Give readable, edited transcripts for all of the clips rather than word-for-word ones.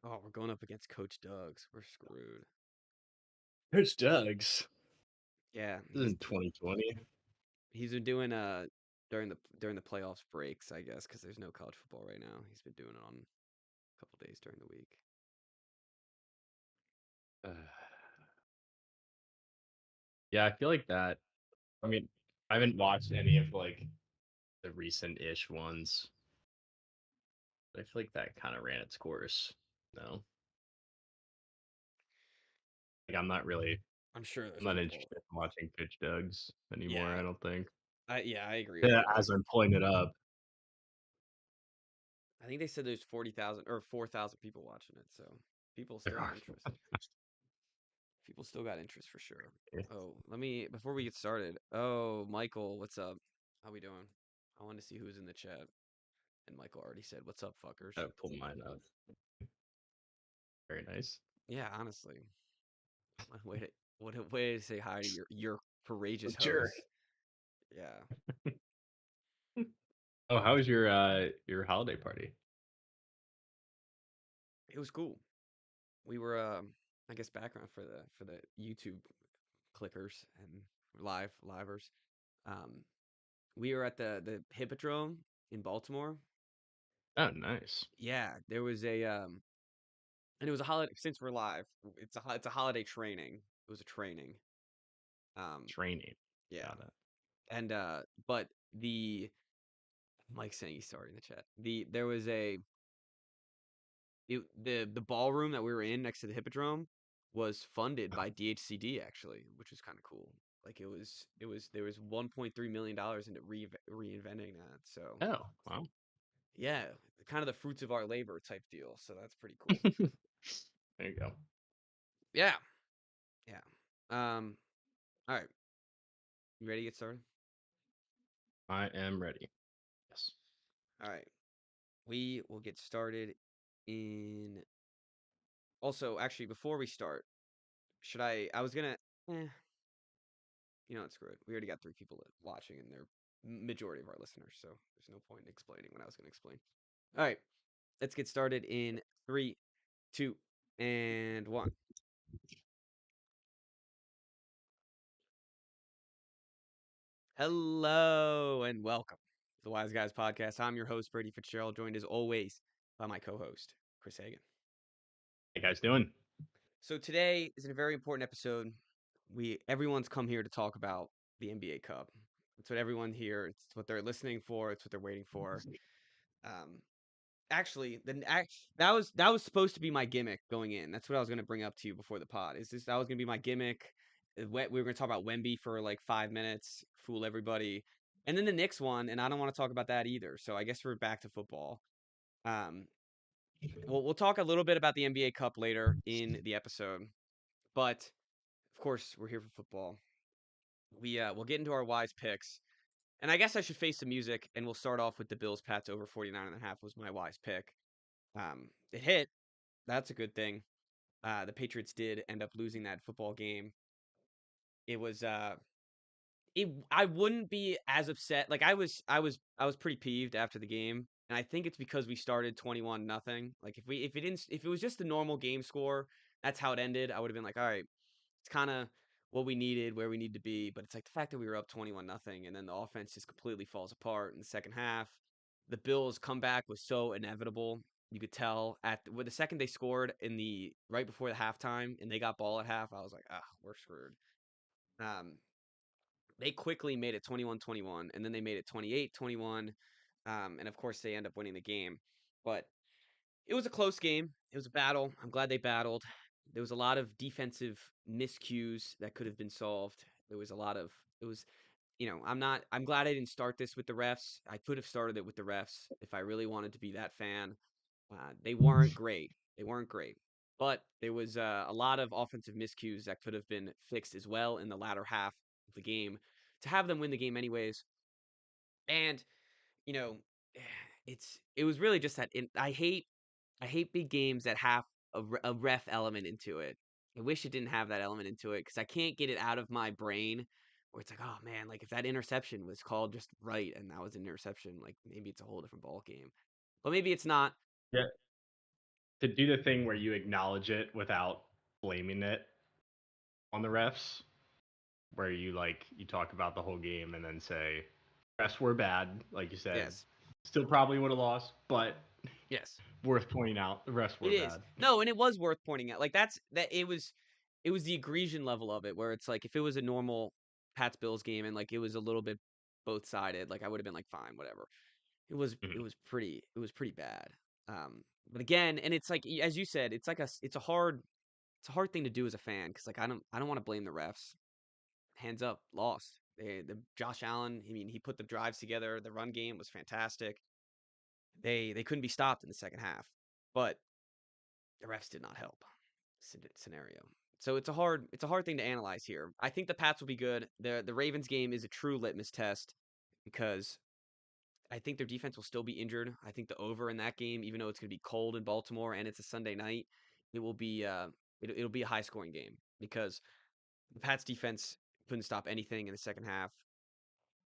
Oh, we're going up against Coach Doug's. We're screwed. There's Doug's. Yeah, This is in 2020. he's been doing during the playoffs breaks, I guess, because there's no college football right now. He's been doing it on a couple days during the week. Uh, yeah, I feel like that. I mean, I haven't watched any of the recent-ish ones. But I feel like that kind of ran its course. No, I'm not really. I'm sure I'm there's not people. interested in watching Coach Doug's anymore. Yeah, I don't think. I agree with Yeah, you. as I'm pulling it up. I think they said there's 40,000 or 4,000 people watching it, so people There still got are. interest. People still got interest for sure. Yeah. Oh, let me before we get started. Oh, Michael, what's up? How we doing? I want to see who's in the chat. And Michael already said, "What's up, fuckers?" I pull mine up. Very nice. Yeah, honestly, what a way to what a way to say hi to your courageous Jerk. host. Yeah, Oh, how was your holiday party? it was cool. We were, I guess, background for the YouTube clickers and livers. Um, we were at the Hippodrome in Baltimore. Oh, nice. Yeah, there was and it was a holiday. Since we're live, it's a holiday training. It was a training. Um, Training. yeah, Got it. and but the Mike saying he's sorry in the chat. There was the ballroom that we were in next to the Hippodrome was funded by DHCD actually, which was kind of cool. Like it was there was $1.3 million into reinventing that. So Oh, wow. yeah, kind of the fruits of our labor type deal. So that's pretty cool. There you go. Yeah, yeah. All right, you ready to get started? I am ready. Yes. All right, we will get started in. Also, actually, before we start, should I was gonna. Eh, you know, it's screw it. We already got 3 people watching, and they're majority of our listeners, so there's no point in explaining what I was going to explain. All right, let's get started in 3, 2, and 1. Hello and welcome to the Wise Guys Podcast. I'm your host, Brady Fitzgerald, joined as always by my co-host, Chris Hagan. How you guys doing? So today is a very important episode. Everyone's come here to talk about the NBA Cup. It's what everyone here. It's what they're listening for. It's what they're waiting for. Um, Actually, that was supposed to be my gimmick going in. That's what I was gonna bring up to you before the pod. Is this that was gonna be my gimmick? We were gonna talk about Wemby for like 5 minutes, fool everybody, and then the Knicks one, and I don't want to talk about that either. So I guess we're back to football. Um, we'll talk a little bit about the NBA Cup later in the episode, but of course we're here for football. We'll get into our wise picks, and I guess I should face the music, and we'll start off with the Bills Pats over 49.5 was my wise pick. It hit. That's a good thing. The Patriots did end up losing that football game. It was I wouldn't be as upset. Like I was pretty peeved after the game. And I think it's because we started 21 nothing. Like if it was just the normal game score, that's how it ended, I would have been like, all right, it's kind of what we needed, where we need to be. But it's like the fact that we were up 21 nothing and then the offense just completely falls apart in the second half. The Bills comeback was so inevitable. You could tell with the second they scored in the right before the halftime and they got ball at half, I was like, ah, we're screwed. Um, they quickly made it 21-21 and then they made it 28-21. And of course they end up winning the game. But it was a close game. It was a battle. I'm glad they battled. There was a lot of defensive miscues that could have been solved. There was a lot of it was I'm glad I didn't start this with the refs. I could have started it with the refs if I really wanted to be that fan. They weren't great. They weren't great. But there was a lot of offensive miscues that could have been fixed as well in the latter half of the game to have them win the game anyways. And you know, it was really just that. I hate big games that have a ref element into it. I wish it didn't have that element into it because I can't get it out of my brain where it's like, oh man, like if that interception was called just right and that was an interception, like maybe it's a whole different ball game. But maybe it's not. Yeah. to do the thing where you acknowledge it without blaming it on the refs, where you talk about the whole game and then say refs were bad, like you said, Yes. still probably would have lost, but Yes. worth pointing out the refs It were is. bad. No, and it was worth pointing out. Like it was the egregion level of it where it's like if it was a normal Pats Bills game and like it was a little bit both sided, like I would have been like fine, whatever. Mhm. It was pretty bad. But again, and it's like as you said, it's like it's a hard thing to do as a fan because like I don't want to blame the refs. Hands up, lost. The Josh Allen, I mean, he put the drives together. The run game was fantastic. They couldn't be stopped in the second half, but the refs did not help scenario. So it's a hard thing to analyze here. I think the Pats will be good. The Ravens game is a true litmus test because I think their defense will still be injured. I think the over in that game, even though it's going to be cold in Baltimore and it's a Sunday night, it will be it'll be a high scoring game because the Pats defense couldn't stop anything in the second half.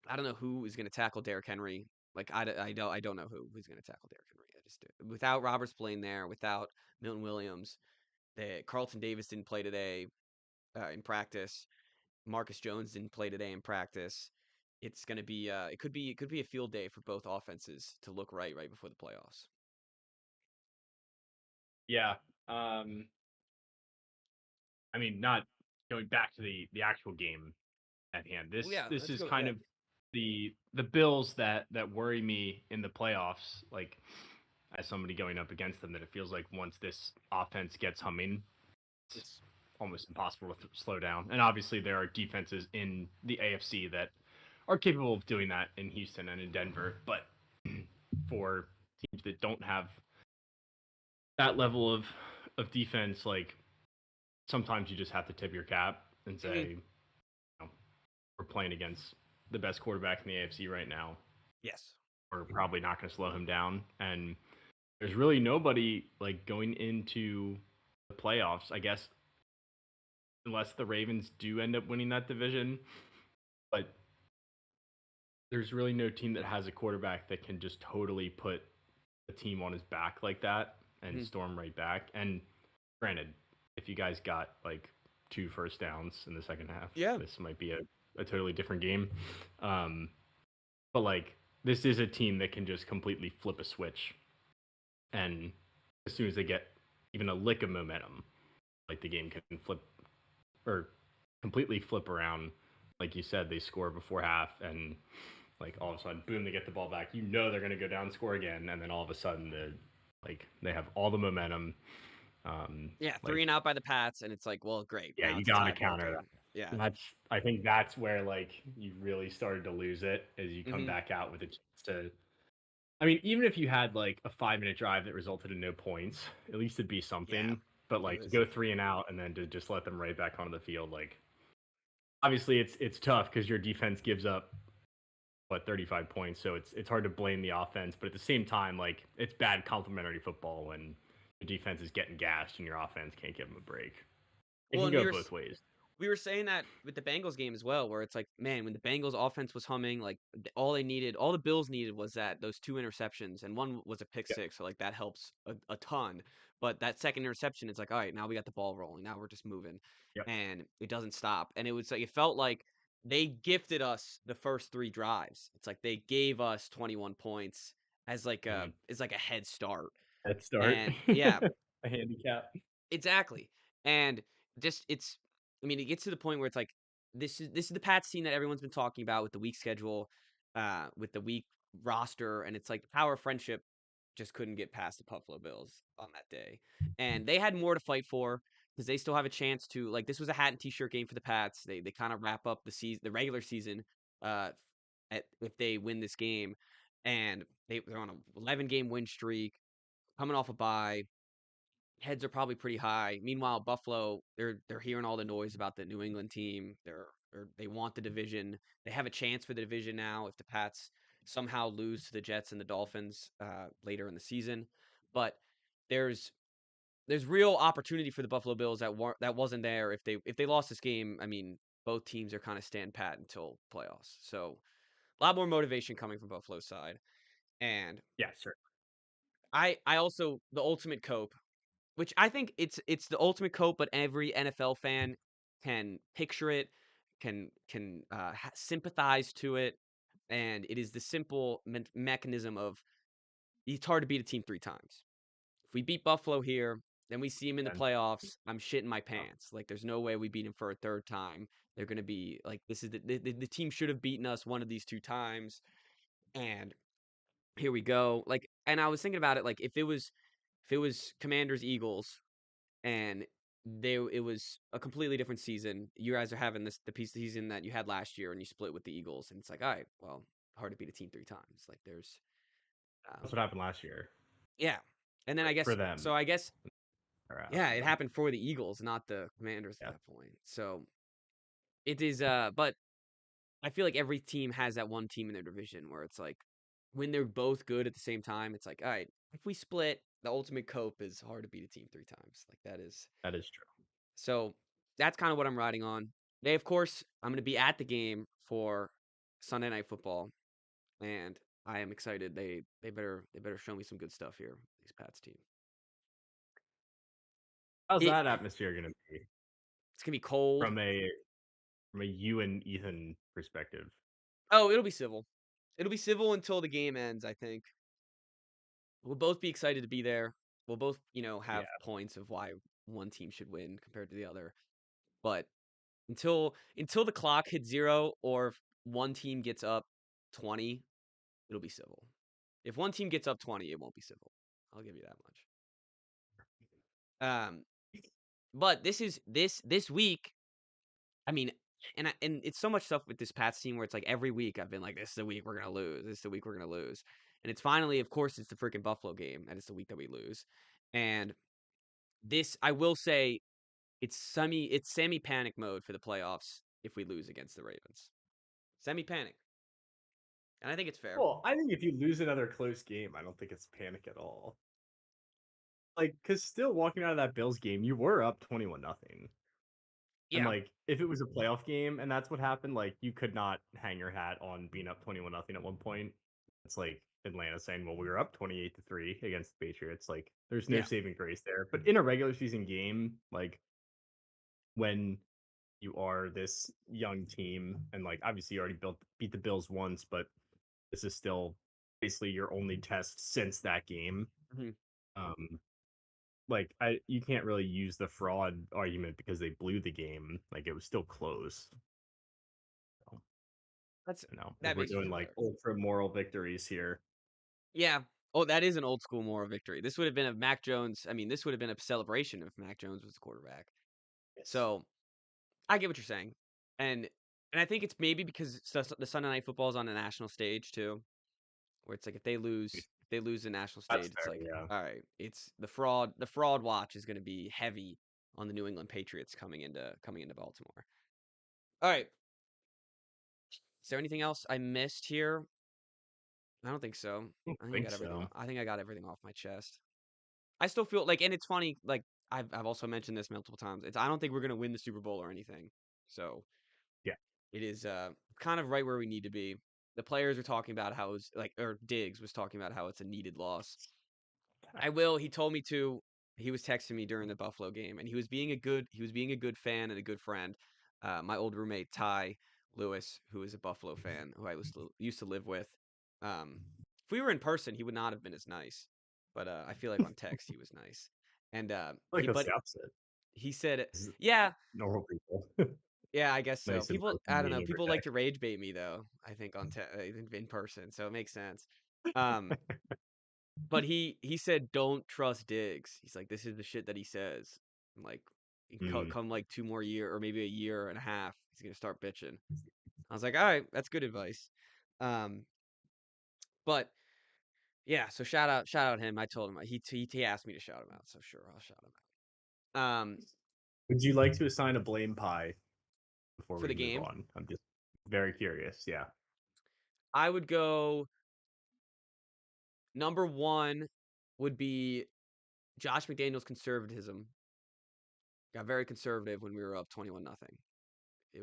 I don't know who is going to tackle Derrick Henry. Like I don't know who's going to tackle Derrick Henry. I just do. Without Roberts playing there, without Milton Williams, Carlton Davis didn't play today in practice. Marcus Jones didn't play today in practice. It's going to be it could be a field day for both offenses to look right before the playoffs. Yeah. Um, I mean, not going back to the actual game at hand. Well, This yeah, this let's is go. kind Yeah, of the Bills that worry me in the playoffs. Like as somebody going up against them, that it feels like once this offense gets humming, it's it's almost impossible to slow down. And obviously, there are defenses in the AFC that are capable of doing that in Houston and in Denver. But for teams that don't have that level of defense, like sometimes you just have to tip your cap and mhm, say, we're playing against the best quarterback in the AFC right now. yes. We're probably not going to slow him down. And there's really nobody like going into the playoffs, I guess, unless the Ravens do end up winning that division. But there's really no team that has a quarterback that can just totally put a team on his back like that and Mhm. storm right back. And granted, if you guys got like 2 first downs in the second half, Yeah. this might be a totally different game. Um, but like this is a team that can just completely flip a switch, and as soon as they get even a lick of momentum, like the game can flip or completely flip around. Like you said, they score before half, and like all of a sudden, boom, they get the ball back. You know they're going to go down and score again, and then all of a sudden, they have all the momentum. Yeah, three Like and out by the Pats, and it's like, well, great. yeah, Now you it's a got to counter tiebreaker. that. Yeah. That's I think that's where like you really started to lose it as you come Hmm. back out with a chance to. I mean, even if you had like a 5 minute drive that resulted in no points, at least it'd be Yeah. something. But It like to was. go three and out and then to just let them right back onto the field, like obviously it's tough because your defense gives up what 35 points, so it's hard to blame the offense. But at the same time, like it's bad complementary football when the defense is getting gashed and your offense can't give them a break. It Well, can and go both ways. we were saying that with the Bengals game as well, where it's like, man, when the Bengals offense was humming, like all the Bills needed was that those two interceptions, and one was a pick Yeah. six, so like that helps a ton. But that second interception, it's like, all right, now we got the ball rolling, now we're just moving, Yep. and it doesn't stop. And it was like it felt like they gifted us the first three drives. It's like they gave us 21 points Mm-hmm. as like a head start, Head start. and yeah, A handicap. exactly. And just it's I mean, it gets to the point where it's like this is the Pats team that everyone's been talking about with the weak schedule, with the weak roster, and it's like the power of friendship just couldn't get past the Buffalo Bills on that day. And they had more to fight for because they still have a chance to like this was a hat and t-shirt game for the Pats. They kind of wrap up the regular season uh if they win this game and they're on a 11 game win streak, coming off a bye, heads are probably pretty high. Meanwhile, Buffalo, they're hearing all the noise about the New England team. They want the division. They have a chance for the division now if the Pats somehow lose to the Jets and the Dolphins later in the season. But there's there's real opportunity for the Buffalo Bills that wasn't there if they lost this game. I mean, both teams are kind of stand pat until playoffs. So a lot more motivation coming from Buffalo's side. And Yeah, sure. I also the ultimate cope. which I think it's the ultimate cope, but every NFL fan can picture it, can sympathize to it, and it is the simple mechanism of it's hard to beat a team 3 times. If we beat Buffalo here, then we see him in the And playoffs. I'm shitting my uh, pants. Like, there's no way we beat him for a third time. They're gonna be like, this is the team should have beaten us one of these 2 times, and here we go. Like, and I was thinking about it, like if it was Commanders Eagles and it was a completely different season. You guys are having this the piece of season that you had last year, and you split with the Eagles, and it's like, all right, well, hard to beat a team 3 times. Like, there's, that's um, what happened last year yeah, and then I for guess them so. I guess or us yeah, and it them. happened for the Eagles, not the Commanders at Yeah, that point. So it is, but I feel like every team has that one team in their division where it's like when they're both good at the same time, it's like, all right, if we split, the ultimate cope is hard to beat a team 3 times. Like that is that is true. so that's kind of what I'm riding on. They, of course, I'm going to be at the game for Sunday Night Football, and I am excited. They better show me some good stuff here. These Pats team. How's It that atmosphere gonna be it's gonna be cold. from a you and Ethan perspective? Oh, it'll be civil. It'll be civil until the game ends. I think we'll both be excited to be there. We'll both, Yeah, have points of why one team should win compared to the other. But until the clock hits zero, or if one team gets up 20, it'll be civil. If one team gets up 20, it won't be civil. I'll give you that much. But this week, I mean, and it's so much stuff with this Pats team where it's like every week I've been like, this is the week we're gonna lose. This is the week we're gonna lose. And it's finally, of course, it's the freaking Buffalo game, and it's the week that we lose. And this, I will say, it's semi panic mode for the playoffs if we lose against the Ravens. Semi panic, and I think it's fair. well, I think if you lose another close game, I don't think it's panic at all. Like, because still walking out of that Bills game, you were up 21 nothing. And Yeah. like, if it was a playoff game and that's what happened, like, you could not hang your hat on being up 21 nothing at one point. It's like Atlanta saying, well, we were up 28-3 against the Patriots. Like, there's no Yeah. saving grace there. But in a regular season game, like, when you are this young team and like obviously you already beat the Bills once, but this is still basically your only test since that game. Mhm. Um, like you can't really use the fraud argument because they blew the game. Like it was still close. So, That's if that we're makes me doing feel like better. ultra moral victories here, Yeah. Oh, that is an old school moral victory. This would have been a Mac Jones. I mean, this would have been a celebration if Mac Jones was the quarterback. yes, So I get what you're saying, and and I think it's maybe because the Sunday Night Football is on a national stage too, where it's like if they lose the national that's stage, it's fair. like, Yeah. all right, it's the fraud watch is going to be heavy on the New England Patriots coming into Baltimore. All right, is there anything else I missed here? I don't think so. I don't I think I think got everything. so. I think I got everything off my chest. I still feel like, and it's funny. Like I've also mentioned this multiple times. I don't think we're gonna win the Super Bowl or anything. So Yeah. it is kind of right where we need to be. The players are talking about how it's like, or Diggs was talking about how it's a needed loss. I will. He told me to. He was texting me during the Buffalo game, and he was being a good fan and a good friend. My old roommate Ty Lewis, who is a Buffalo fan, who I used to live with. If we were in person, he would not have been as nice, but I feel like on text he was nice. And I like he, that's but the opposite. he said, This is yeah, normal people. yeah, I guess so. Nice in People, person I don't meeting know. every People like to day. rage bait me though. I think in person, so it makes sense. Um, but he said don't trust Diggs. He's like, this is the shit that he says. I'm like, Mm. come like 2 more year or maybe a year and a half, he's gonna start bitching. I was like, all right, that's good advice. Um, but yeah, so shout out him. I told him he asked me to shout him out, so sure, I'll shout him out. Would you like to assign a blame pie before For we the move game, on? I'm just very curious. Yeah. I would go number one would be Josh McDaniels' conservatism. Got very conservative when we were up 21 nothing. It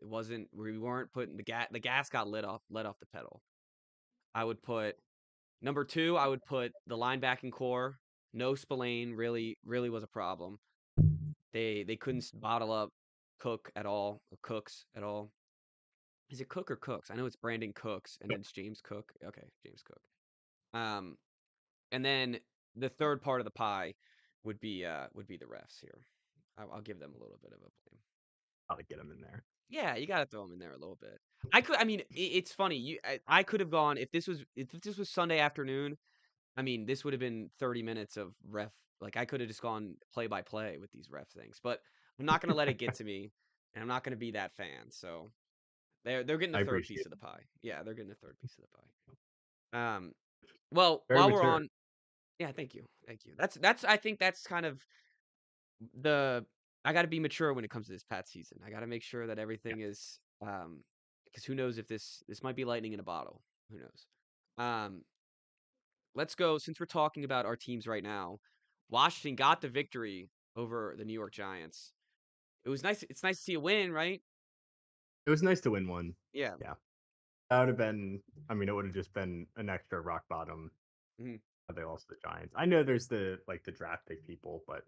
wasn't we weren't putting the gas got let off the pedal. I would put number two, I would put the linebacking core No Spillane really was a problem. They couldn't bottle up Cook at all or Cooks at all. Is it Cook or Cooks? I know it's Brandon Cooks and then it's James Cook. Okay, James Cook. Um, and then the third part of the pie would be the refs here. I'll give them a little bit of a blame. How to get him in there. Yeah, you got to throw them in there a little bit. I mean, it's funny. I could have gone if this was Sunday afternoon. I mean, this would have been 30 minutes of ref. Like I could have just gone play by play with these ref things, but I'm not gonna let it get to me, and I'm not gonna be that fan. So they're getting the I third appreciate piece of it. the pie. Yeah, they're getting the third piece of the pie. Well, Very while we're mature. on, yeah, thank you. That's I think that's kind of the I got to be mature when it comes to this Pat season. I got to make sure that Yeah. everything is because who knows if this might be lightning in a bottle. Who knows? Um, let's go since we're talking about our teams right now. Washington got the victory over the New York Giants. It was nice. It's nice to see a win, right? It was nice to win one. Yeah. Yeah. That would have been, I mean, it would have just been an extra rock bottom Mhm. had they lost to the Giants. I know there's the draft pick people, but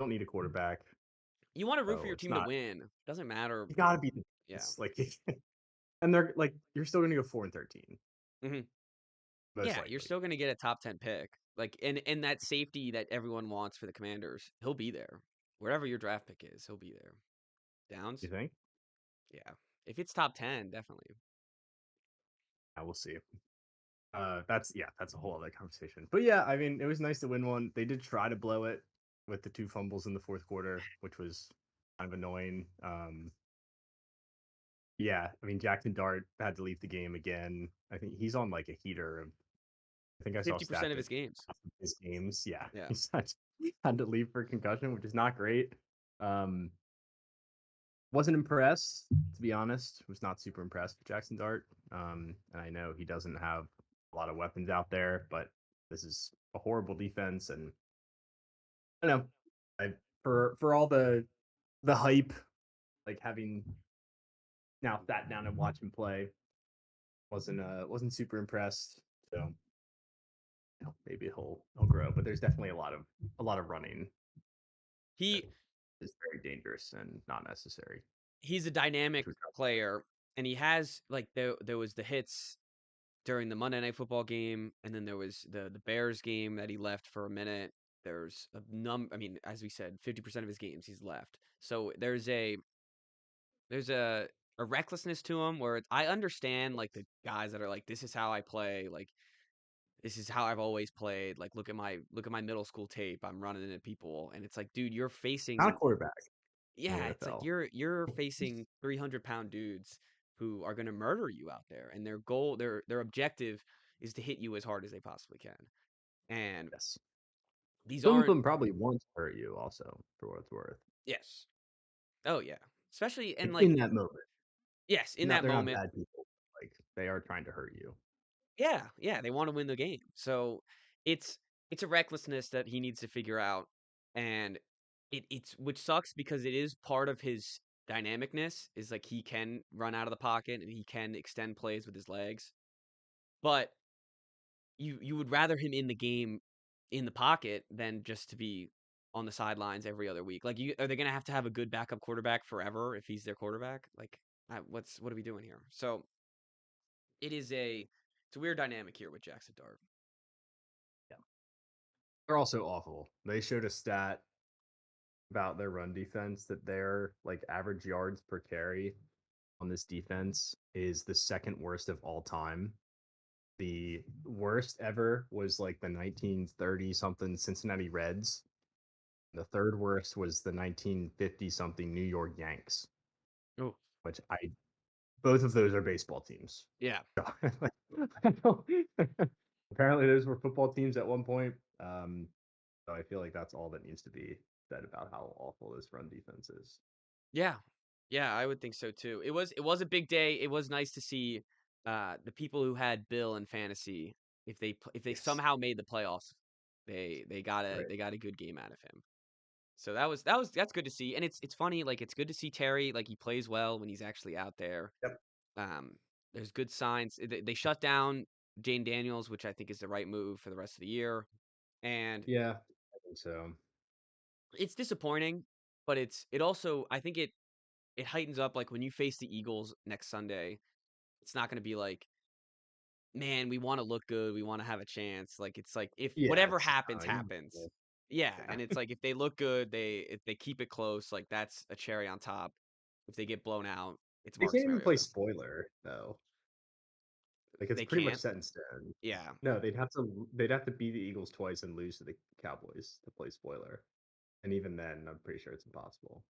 don't need a quarterback. You want to root for So your it's team to not, win. Doesn't matter. you got to be the Yeah. Giants. Like, and they're like, you're still going to go 4-13, hmm most Yeah, you're likely. still gonna get a top 10 pick. Like and that safety that everyone wants for the Commanders, he'll be there. Wherever your draft pick is, he'll be there. You Downs? think? Yeah. If it's top 10, definitely. Yeah, we'll see. That's a whole other conversation. But yeah, I mean, it was nice to win one. They did try to blow it with the two fumbles in the fourth quarter, which was kind of annoying. Yeah, I mean, Jackson Dart had to leave the game again. I think he's on like a heater of. I think I saw a stat 50% of that his games. half of his games. Yeah, Yeah. had to leave for concussion, which is not great. Um, wasn't impressed, to be honest. Was not super impressed with Jackson Dart. And I know he doesn't have a lot of weapons out there, but this is a horrible defense, and I don't know. I for all the hype, like having now sat down and watched him play, wasn't super impressed. So maybe he'll grow, but there's definitely a lot of running that He is very dangerous and not necessary. he's a dynamic Which was player and he has like there was the hits during the Monday Night Football game and then there was the Bears game that he left for a minute. There's a I mean, as we said, 50% of his games he's left. So there's a recklessness to him where I understand like the guys that are like this is how I play, like this is how I've always played. Like look at my middle school tape. I'm running into people and it's like dude, you're not a facing quarterback in the yeah, it's like NFL. you're facing 300-pound dudes who are going to murder you out there and their objective is to hit you as hard as they possibly can. And Yes. these Some of aren't them probably want to hurt you also, for what it's worth. yes. Oh yeah. Especially and Like like in that moment. yes, in Not that they're not moment. bad people. Like they are trying to hurt you. Yeah, yeah, they want to win the game. So it's it's a recklessness that he needs to figure out, and it's which sucks because it is part of his dynamicness is like he can run out of the pocket and he can extend plays with his legs, but you would rather him in the game in the pocket than just to be on the sidelines every other week. Like, are they gonna have to have a good backup quarterback forever if he's their quarterback? Like, what are we doing here? So it's a weird dynamic here with Jackson Dart. Yeah. They're also awful. They showed a stat about their run defense that their like average yards per carry on this defense is the second worst of all time. The worst ever was like the 1930 something Cincinnati Reds. The third worst was the 1950 something New York Yanks, Oh, which I both of those are baseball teams. yeah. Apparently, those were football teams at one point. So I feel like that's all that needs to be said about how awful this run defense is. Yeah. Yeah, I would think so too. It was a big day. It was nice to see the people who had Bill in fantasy if they Yes. somehow made the playoffs, Right. they got a good game out of him. So that's good to see. And it's funny like it's good to see Terry like he plays well when he's actually out there. Yep. Um there's good signs. They shut down Jane Daniels, which I think is the right move for the rest of the year. And Yeah, I think so. it's disappointing, but it also I think it heightens up like when you face the Eagles next Sunday, it's not going to be like, man, we want to look good, we want to have a chance. Like it's like if Yeah, whatever it's happens you happens. Yeah, and yeah. it's like if they look good, if they keep it close, like that's a cherry on top. If they get blown out, it's They Marcus can't even play Mariota. spoiler though. Like it's They pretty much can't. set in stone. Yeah. No, they'd have to beat the Eagles twice and lose to the Cowboys to play spoiler. And even then, I'm pretty sure it's impossible.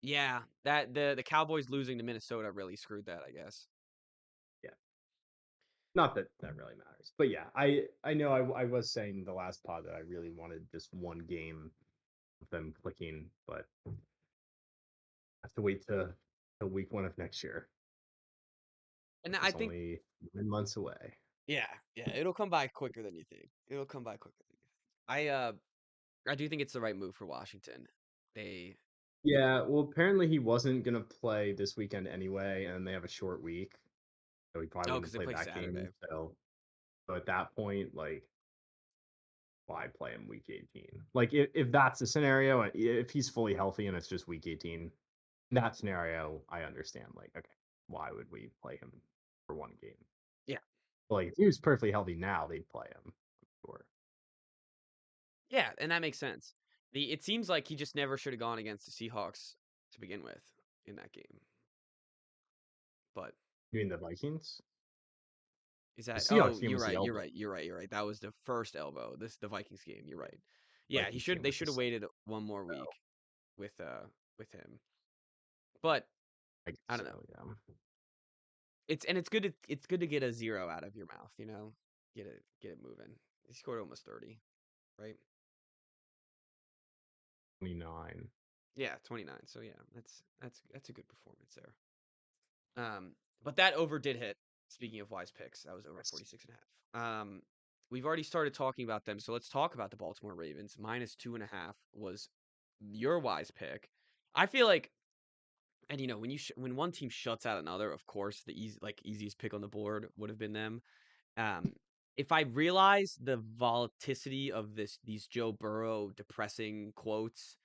Yeah, that the Cowboys losing to Minnesota really screwed that, I guess. Yeah. Not that that really matters. But yeah, I know I was saying the last pod that I really wanted just one game of them clicking, but I have to wait to week 1 of next year, And which I is think only 9 months away. yeah, yeah, it'll come by quicker than you think. It'll come by quicker than you think. I do think it's the right move for Washington. They Yeah, well, apparently he wasn't gonna play this weekend anyway, and they have a short week, so he probably oh, wouldn't because they play play that Saturday. game. So at that point, like, why play him week 18? Like, if that's the scenario, if he's fully healthy and it's just week 18, in that scenario, I understand. Like, okay, why would we play him for one game? Yeah. Like, if he was perfectly healthy now, they'd play him. Sure. Yeah, and that makes sense. It seems like he just never should have gone against the Seahawks to begin with in that game. But You mean the Vikings? is The that oh, Seahawks game was the you're elbow. right, you're right. That was the first elbow. This the Vikings game, you're Yeah, right. Yeah, Vikings game they was the should have second waited one more elbow. week with him. But I guess I don't know. so, yeah. It's good to get a zero out of your mouth, you know? Get it moving. He scored almost 30, right? 29. Yeah, 29. So yeah, that's a good performance there. But that over did hit. Speaking of wise picks, that was over Yes. 46 and a half. We've already started talking about them, so let's talk about the Baltimore Ravens. Minus 2.5 was your wise pick. I feel like, and you know, when one team shuts out another, of course, the easiest pick on the board would have been them. Um, if I realized the volatility of these Joe Burrow depressing quotes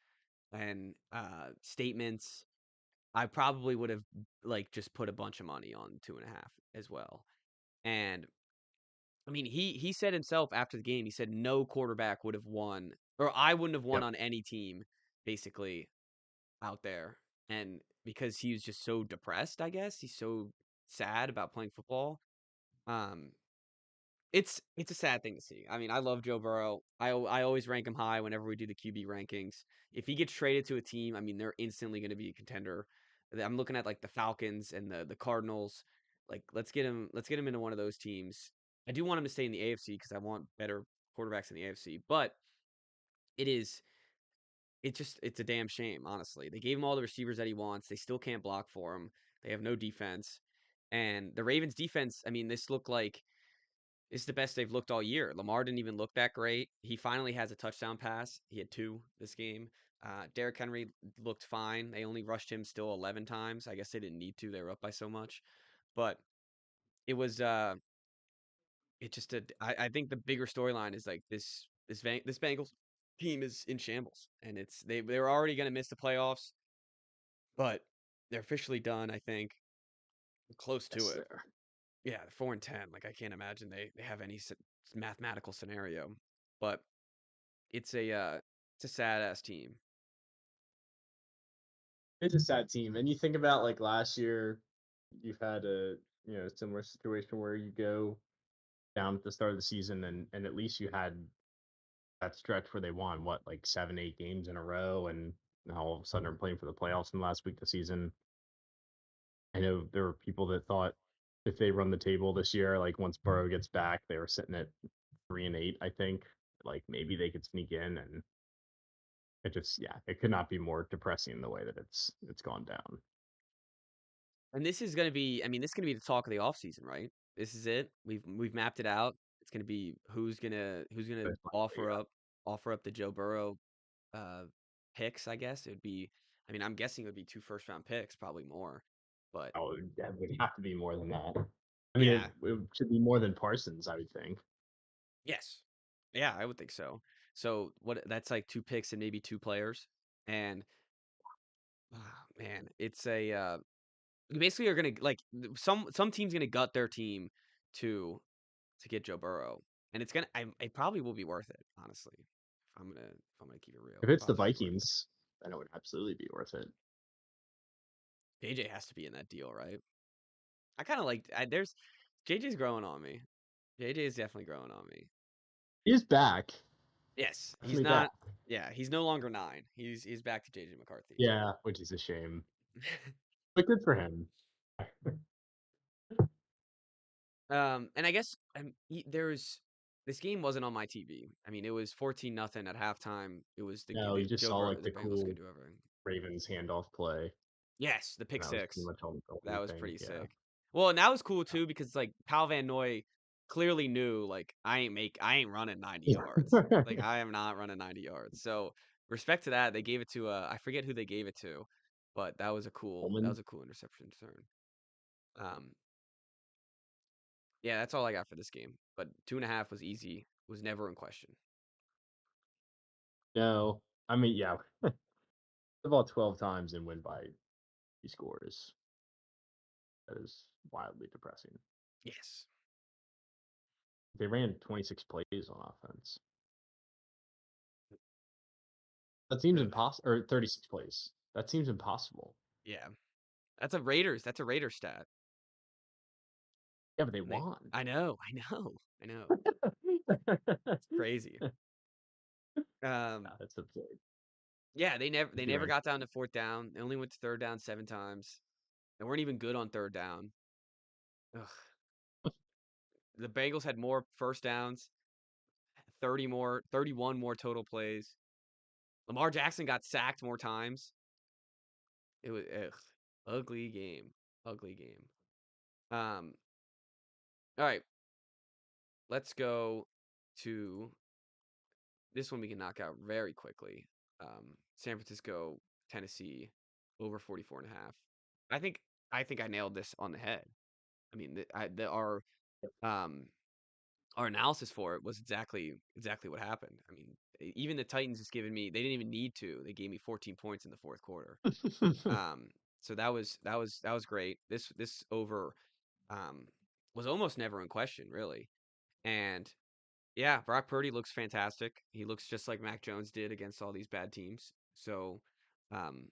and statements, I probably would have like just put a bunch of money on 2.5 as well. And I mean, he said himself after the game, he said no quarterback would have won, or I wouldn't have won Yep. on any team, basically out there. And because he was just so depressed, I guess he's so sad about playing football. Um, it's a sad thing to see. I mean, I love Joe Burrow. I always rank him high whenever we do the QB rankings. If he gets traded to a team, I mean, they're instantly going to be a contender. I'm looking at like the Falcons and the Cardinals. Like, let's get him into one of those teams. I do want him to stay in the AFC because I want better quarterbacks in the AFC. But it is it's a damn shame, honestly. They gave him all the receivers that he wants. They still can't block for him. They have no defense. And the Ravens defense, I mean, this looked like it's the best they've looked all year. Lamar didn't even look that great. He finally has a touchdown pass. He had two this game. Derrick Henry looked fine. They only rushed him still 11 times. I guess they didn't need to. They were up by so much. But it was it just I think the bigger storyline is like this Bengals team is in shambles, and they were already going to miss the playoffs, but they're officially done, I think. Close to Yes, it. there. Yeah, 4-10. Like I can't imagine they have any mathematical scenario. But it's a sad ass team. It's a sad team. And you think about like last year, you've had a similar situation where you go down at the start of the season and at least you had that stretch where they won what, like 7, 8 games in a row, and now all of a sudden they're playing for the playoffs in the last week of the season. I know there were people that thought if they run the table this year, like once Burrow gets back, they were sitting at 3-8, I think. Like maybe they could sneak in, and it just, yeah, it could not be more depressing the way that it's gone down. And this is gonna be I mean, this is gonna be the talk of the offseason, right? This is it. We've mapped it out. It's gonna be who's gonna But yeah, offer up the Joe Burrow uh picks, I guess. It would be I mean, I'm guessing it would be two first round picks, probably more. But that would have to be more than that. I mean, yeah, it should be more than Parsons, I would think. yes. Yeah, I would think so. So what that's like two picks and maybe two players. And man, it's a you basically are gonna like some team's gonna gut their team to to get Joe Burrow. And it's gonna it probably will be worth it, honestly. If I'm gonna keep it real, If it it's the probably will be worth it. Vikings, then it would absolutely be worth it. JJ has to be in that deal, right? I kind of like there's JJ's growing on me. JJ is definitely growing on me. He's back. Yes, he's Definitely back. not. Yeah, he's no longer 9. He's back to JJ McCarthy. Yeah, which is a shame. But good for him. And I guess there's this game wasn't on my TV. I mean, it was 14-0 at halftime. It was No, you just Joe saw Burrow, like the the Bengals could cool do everything. Ravens handoff play. Yes, the pick And that was pretty six. much all the That only was thing. pretty Yeah. sick. Well, and that was cool too because like Pal Van Noy clearly knew like I ain't running 90 yards. Yeah. Like I am not running 90 yards. So respect to that. They gave it to I forget who they gave it to, but that Coleman. was a cool interception return. Um yeah, that's all I got for this game. But 2.5 was easy, was never in question. No. I mean, yeah. About 12 times and win by 3 scores. That is wildly depressing. Yes. They ran 26 plays on offense. That seems Ugh. impossible. Or 36 plays. That seems impossible. Yeah. That's a Raiders stat. Yeah, but they And they won. I know. It's crazy. Um That's absurd. Yeah, they If you never ran, got down to fourth down. They only went to third down 7 times. They weren't even good on third down. Ugh. The Bengals had more first downs, 31 more total plays. Lamar Jackson got sacked more times. It was ugly game. Ugly game. Um, all right, let's go to this one we can knock out very quickly. San Francisco, Tennessee, over 44.5. I think I think I nailed this on the head. I mean, um our analysis for it was exactly what happened. I mean, even the Titans just given me they didn't even need to. They gave me 14 points in the fourth quarter. Um, so that was great. This over um was almost never in question, really. And yeah, Brock Purdy looks fantastic. He looks just like Mac Jones did against all these bad teams. So, um,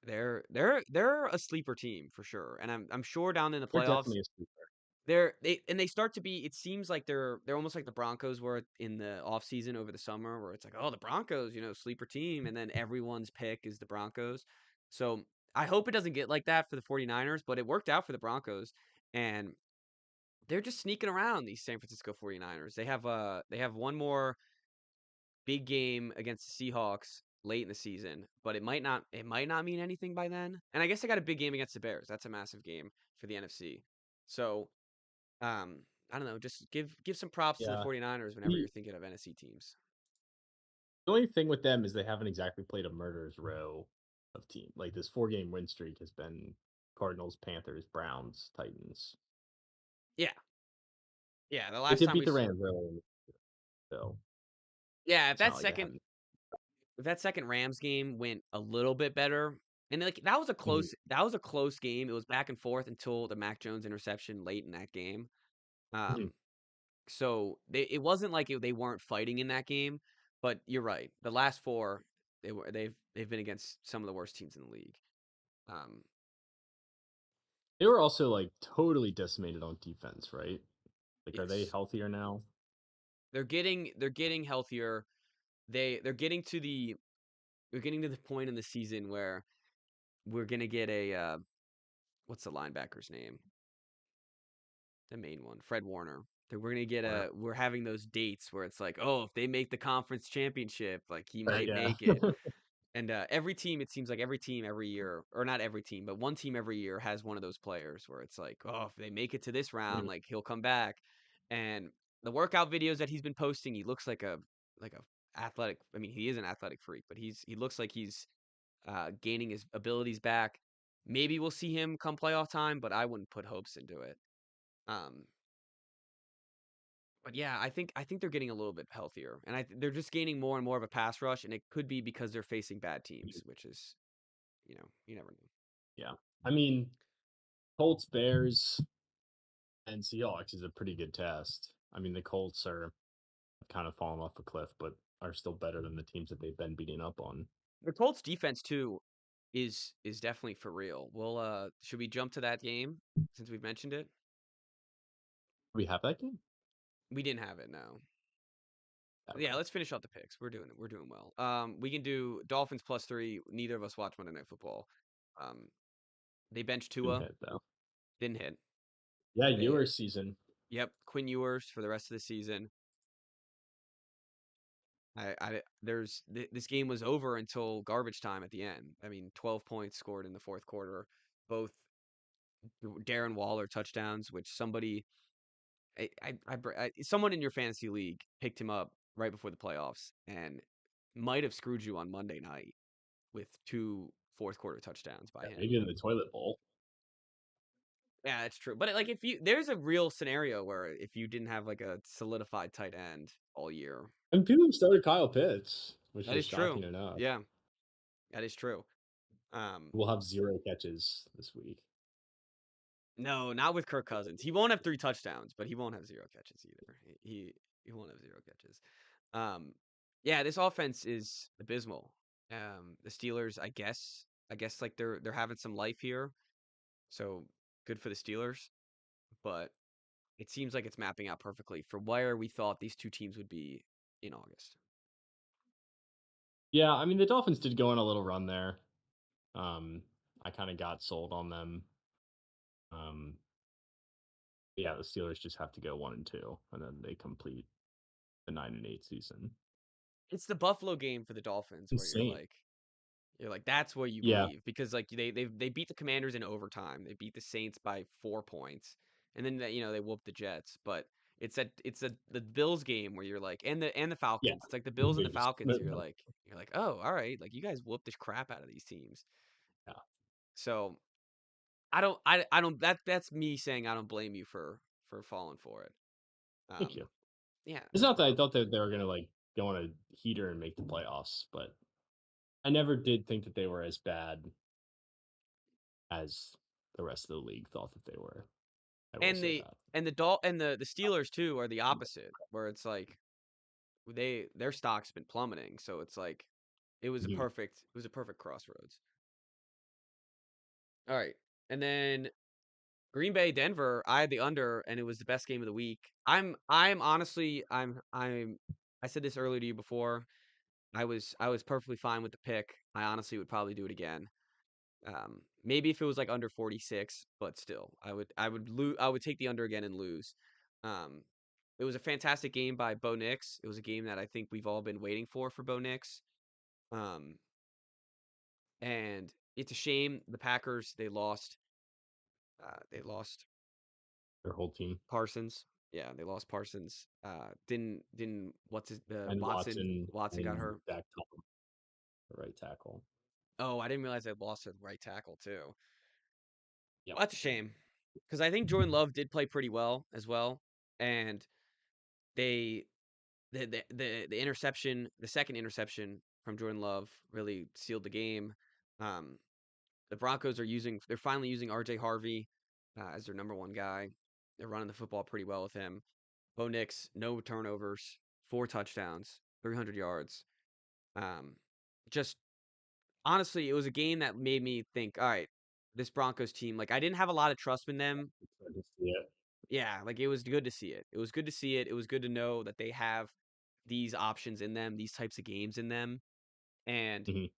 they're a sleeper team for sure. And I'm sure down in the they're playoffs, definitely a sleeper. they start to be. It seems like they're almost like the Broncos were in the offseason over the summer, where it's like, oh, the Broncos, sleeper team, and then everyone's pick is the Broncos. So I hope it doesn't get like that for the 49ers, but it worked out for the Broncos, and they're just sneaking around these San Francisco 49ers. They have one more big game against the Seahawks late in the season, but it might not mean anything by then. And I guess they got a big game against the Bears. That's a massive game for the NFC. So, I don't know, just give some props to the Yeah. 49ers whenever The, you're thinking of NFC teams. the only thing with them is they haven't exactly played a murderer's row of team. Like this 4-game win streak has been Cardinals, Panthers, Browns, Titans. Yeah. Yeah, the They last did time beat we the Rams early, so Yeah, it's not like they haven't. if that second Rams game went a little bit better, and like Mhm. that was a close game. It was back and forth until the Mac Jones interception late in that game. Mhm. Um, so it wasn't like they weren't fighting in that game, but you're right. The last four, they've been against some of the worst teams in the league. Um, They were also like totally decimated on defense, right? Like, are they yes, healthier now? they're getting healthier. They're getting to we're getting to the point in the season where we're gonna get a what's the linebacker's name? The main one, Fred Warner. That we're gonna get Or we're having those dates where it's like, oh, if they make the conference championship, like he right? might Yeah. make it. And every team, it seems like every team every year, or not every team, but one team every year has one of those players where it's like, oh, if they make it to this round, Mhm. like he'll come back. And the workout videos that he's been posting, he looks like a athletic. I mean, he is an athletic freak, but he looks like he's gaining his abilities back. Maybe we'll see him come playoff time, but I wouldn't put hopes into it. Um, But yeah, I think they're getting a little bit healthier, and they're just gaining more and more of a pass rush, and it could be because they're facing bad teams, which is, you never know. Yeah. I mean, Colts, Bears, and Seahawks is a pretty good test. I mean, the Colts are kind of fallen off a cliff, but are still better than the teams that they've been beating up on. The Colts defense too is definitely for real. Well, should we jump to that game since we've mentioned it? We have that game? We didn't have it, no. Yeah, Okay. let's finish off the picks. We're doing well. We can do Dolphins +3. Neither of us watch Monday Night Football. Um, they benched Didn't Tua, hit though. didn't hit. Yeah, They your season. Yep, Quinn Ewers for the rest of the season. This game was over until garbage time at the end. I mean, 12 points scored in the fourth quarter, both Darren Waller touchdowns, which someone in your fantasy league picked him up right before the playoffs and might have screwed you on Monday night with two fourth quarter touchdowns by Yeah, him. maybe in the toilet bowl. Yeah, that's true. But like, if you there's a real scenario where if you didn't have like a solidified tight end all year, And people started Kyle Pitts, which that is is true. shocking enough. Yeah, that is true. Um, We'll have 0 catches this week. no, not with Kirk Cousins. He won't have 3 touchdowns, but he won't have 0 catches either. He won't have 0 catches. Um, yeah, this offense is abysmal. The Steelers, I guess like they're having some life here, so good for the Steelers. But it seems like it's mapping out perfectly for where we thought these two teams would be in August. Yeah, I mean the Dolphins did go on a little run there. Um, I kind of got sold on them. Um, yeah, the Steelers just have to go 1-2, and then they complete the 9-8 season. It's the Buffalo game for the Dolphins where Insane. you're like that's what you Yeah, believe because like they beat the Commanders in overtime. They beat the Saints by 4 points, and then they whooped the Jets. But it's the Bills game where you're like, and the yeah. Falcons. It's like the Bills and the There's Falcons. You're like, oh, all right, like you guys whooped the crap out of these teams. yeah. So I don't that's me saying I don't blame you for falling for it. Thank Um, you. yeah, It's no not that I problem. thought that they were gonna like go on a heater and make the playoffs, but I never did think that they were as bad as the rest of the league thought that they were. I will And say the that. and the Dol and the Steelers too are the opposite, where it's like their stock's been plummeting, so it's like Mhm. it was a perfect crossroads. All right. And then Green Bay Denver, I had the under and it was the best game of the week. I'm honestly I said this earlier to you before. I was perfectly fine with the pick. I honestly would probably do it again. Maybe if it was like under 46, but still, I would take the under again and lose. Um, it was a fantastic game by Bo Nix. It was a game that I think we've all been waiting for Bo Nix. Um, and it's a shame the Packers they lost Their whole team. Parsons. Yeah, they lost Parsons. Didn't what's his And Watson got and hurt. Zach Tom, the right tackle. Oh, I didn't realize they lost their right tackle too. Yep. Well, that's a shame because I think Jordan Love did play pretty well as well, and they the interception, the second interception from Jordan Love really sealed the game. Um, the Broncos they're finally using RJ Harvey as their number one guy. They're running the football pretty well with him. Bo Nix, no turnovers, 4 touchdowns, 300 yards. Um, just honestly, it was a game that made me think, all right, this Broncos team, like I didn't have a lot of trust in them. I just see it. Yeah, like it was good to see it. It was good to see it. It was good to know that they have these options in them, these types of games in them. And Mhm.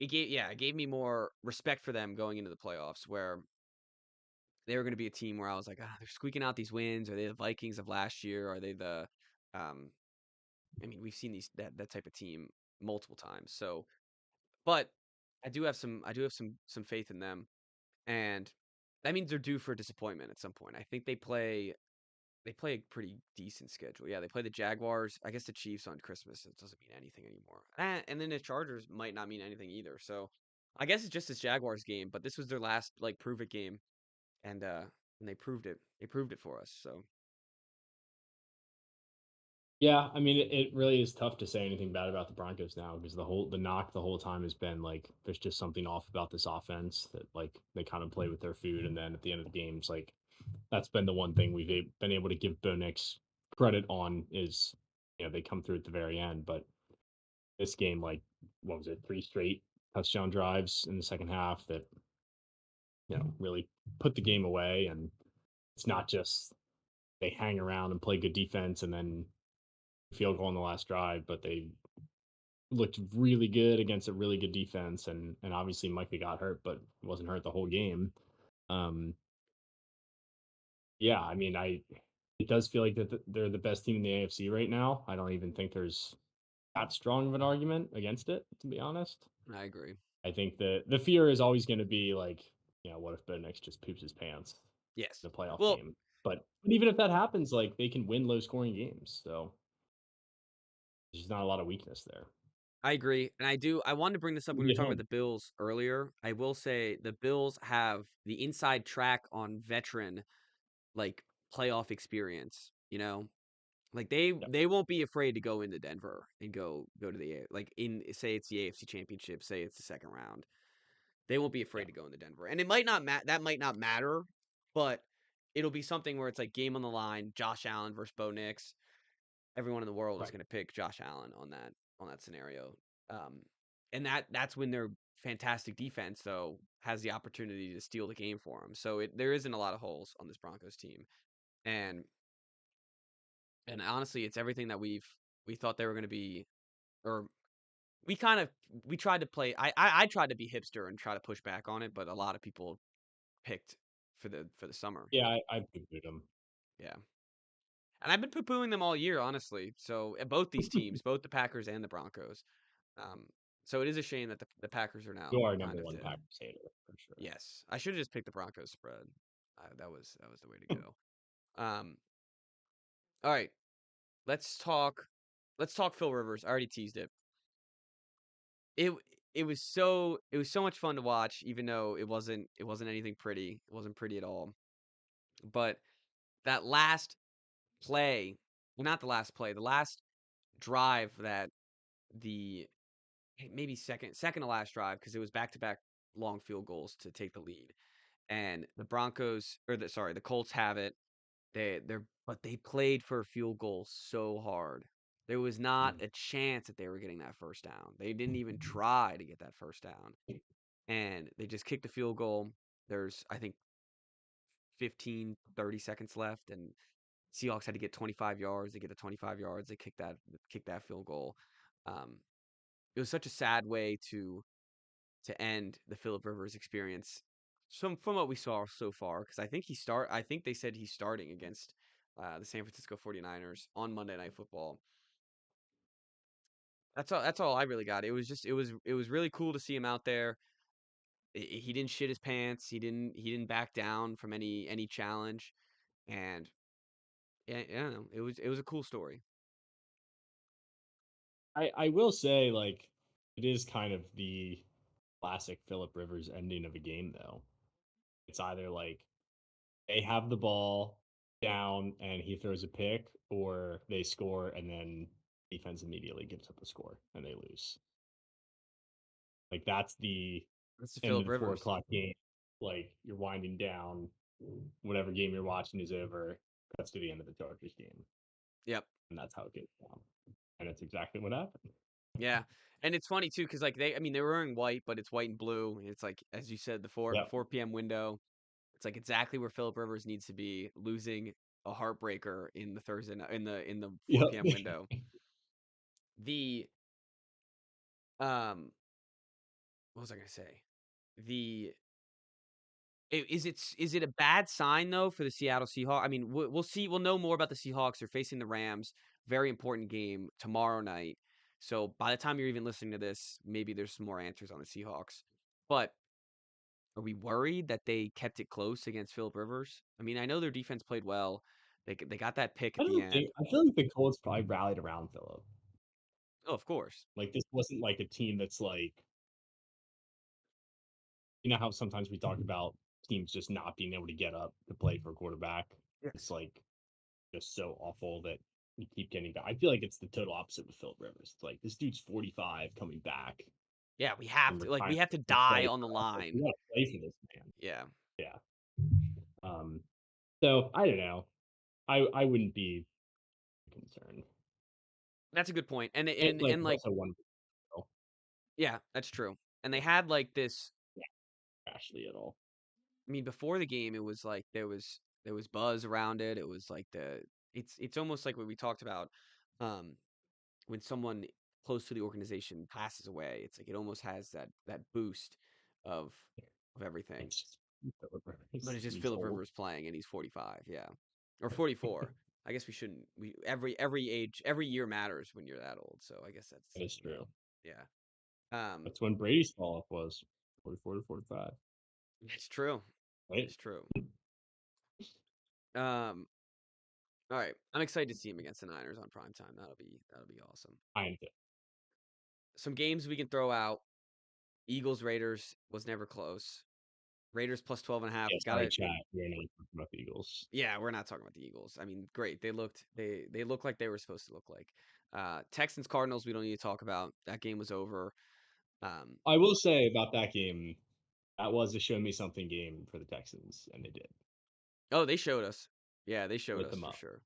it gave me more respect for them going into the playoffs where they were going to be a team where I was like, they're squeaking out these wins. Are they the Vikings of last year? Are they um, I mean, we've seen that type of team multiple times. So, but I do have some faith in them, and that means they're due for disappointment at some point. I think they play a pretty decent schedule. Yeah, they play the Jaguars. I guess the Chiefs on Christmas. It doesn't mean anything anymore. And then the Chargers might not mean anything either. So I guess it's just this Jaguars game, but this was their last like prove it game, and they proved it. They proved it for us. So Yeah, I mean, it really is tough to say anything bad about the Broncos now because the knock the whole time has been like there's just something off about this offense that like they kind of play with their food, and then at the end of the games, like that's been the one thing been able to give Bo Nix credit on is they come through at the very end, but this game like what was it, three straight touchdown drives in the second half that really put the game away, and it's not just they hang around and play good defense and then field goal on the last drive, but they looked really good against a really good defense, and obviously Micah got hurt, but wasn't hurt the whole game. Um, yeah, I mean, I it does feel like that they're the best team in the AFC right now. I don't even think there's that strong of an argument against it, to be honest. I agree. I think the fear is always going to be like, what if Bo Nix just poops his pants Yes. in a playoff Well, game? But even if that happens, like they can win low scoring games. So there's just not a lot of weakness there. I agree. And I wanted to bring this up when we were Get talking about home. the Bills earlier. I will say the Bills have the inside track on veteran like playoff experience, you know? Like Yep. they won't be afraid to go into Denver and go to like in say it's the AFC Championship, say it's the second round. They won't be afraid Yeah. to go into Denver. And it might not that might not matter, but it'll be something where it's like game on the line, Josh Allen versus Bo Nix. Everyone in the world is Right. going to pick Josh Allen on that scenario. Um, and that's when their fantastic defense though has the opportunity to steal the game for them. So there isn't a lot of holes on this Broncos team. And honestly, it's everything that we thought they were going to be, or we kind of we tried to play. I tried to be hipster and try to push back on it, but a lot of people picked for the summer. Yeah, I poo-pooed them. Yeah. And I've been poo-pooing them all year, honestly. So both these teams, both the Packers and the Broncos. Um, so it is a shame that the Packers are You now are kind number of one dead. Packers hater for sure. Yes, I should have just picked the Broncos spread. That was the way to go. Um, all right, let's talk. Let's talk Phil Rivers. I already teased it. It it was so much fun to watch, even though it wasn't anything pretty. It wasn't pretty at all. But that last play, well, not the last play, the last drive that the maybe second to last drive because it was back to back long field goals to take the lead. And the Broncos or the Colts have it. But they played for a field goal so hard. There was not Mm. a chance that they were getting that first down. They didn't even try to get that first down. And they just kicked the field goal. There's I think 15, 30 seconds left and Seahawks had to get 25 yards. They get the 25 yards. They kick that field goal. Um, it was such a sad way to end the Philip Rivers experience from what we saw so far because I think they said he's starting against the San Francisco 49ers on Monday Night Football. That's all I really got. It was just it was really cool to see him out there. He didn't shit his pants. He didn't back down from any challenge and yeah, I don't know. It was a cool story. I will say, like, it is kind of the classic Philip Rivers ending of a game, though. It's either like they have the ball down and he throws a pick, or they score and then defense immediately gives up the score and they lose. Like that's the That's the end of Philip the four Rivers. o'clock game. Like you're winding down, whatever game you're watching is over. That's to the end of the Chargers game, Yep. and that's how it goes down. And it's exactly what happened. Yeah, and it's funny too because like I mean, they were wearing white, but it's white and blue. And it's like as you said, the Yep. 4 p.m. window. It's like exactly where Philip Rivers needs to be, losing a heartbreaker in the in the Yep. 4 p.m. window. The what was I gonna say? The is it a bad sign though for the Seattle Seahawks? I mean, we'll see. We'll know more about the Seahawks. They're facing the Rams. Very important game tomorrow night. So by the time you're even listening to this, maybe there's some more answers on the Seahawks. But are we worried that they kept it close against Philip Rivers? I mean, I know their defense played well. They got that pick I at the don't think end. I feel like the Colts probably rallied around Philip. Oh, of course. Like this wasn't like a team that's like how sometimes we talk about teams just not being able to get up to play for a quarterback. It's Yes. like just so awful that you keep getting back. I feel like it's the total opposite with Philip Rivers. It's like this dude's 45 coming back Yeah, we have from to like retirement we have to to die play on the for us. Like, we line. gotta play for this man. Yeah. Yeah. Um, so I don't know. I wouldn't be concerned. That's a good point. And It, and like and it's like also one yeah, that's true. And they yeah, had like this Ashley at all. I mean, before the game, it was like there was buzz around it. It was like it's almost like what we talked about um, when someone close to the organization passes away. It's like it almost has that boost of of everything. It's just Philip But Rivers. it's just He's Philip old. Rivers playing, and he's 45, yeah, or 44. I guess we shouldn't. We every age, every year matters when you're that old. So I guess that's That is you know, true. yeah. That's when Brady's fall off was 44 to 45, It's true. right? It's true. Um, all right, I'm excited to see him against the Niners on prime time. That'll be awesome. I am too. Some games we can throw out. Eagles Raiders was never close. Raiders plus 12 and a half. Yeah, Got sorry, it. chat. We're not talking about the Eagles. Yeah, we're not talking about the Eagles. I mean, great. They look like they were supposed to look like. Texans Cardinals we don't need to talk about. That game was over. Um, I will say about that game, that was a show me something game for the Texans, and they did. oh, they showed us. Yeah, they showed Lit us them for up. sure.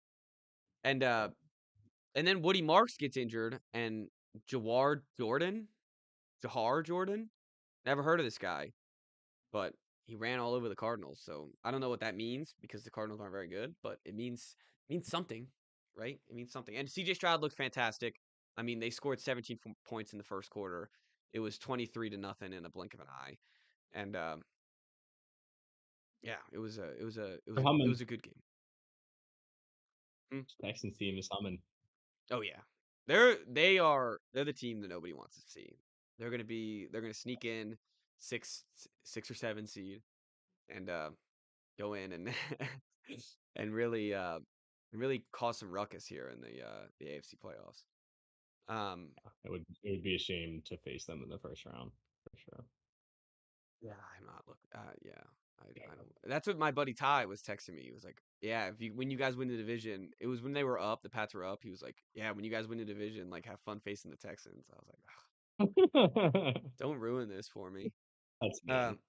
And So, and then Woody Marks gets injured and Jahar Jordan, never heard of this guy, but he ran all over the Cardinals. So I don't know what that means because the Cardinals aren't very good, but it means something, right? It means something. And CJ Stroud looked fantastic. I mean, they scored 17 points in the first quarter. It was 23 to nothing in a blink of an eye. And yeah, they're humming. it was a good game. Hmm. Texans team is humming. Oh yeah. They're the team that nobody wants to see. They're gonna sneak in six or seven seed and go in and and really cause some ruckus here in the AFC playoffs. Um, It would be a shame to face them in the first round for sure. yeah, I'm not look. Yeah, I don't. That's what my buddy Ty was texting me. He was like, "Yeah, if you when you guys win the division, it was when they were up. The Pats were up. He was like, "Yeah, when you guys win the division, like have fun facing the Texans." I was like, "Ugh, "Don't ruin this for me." That's mean. Um,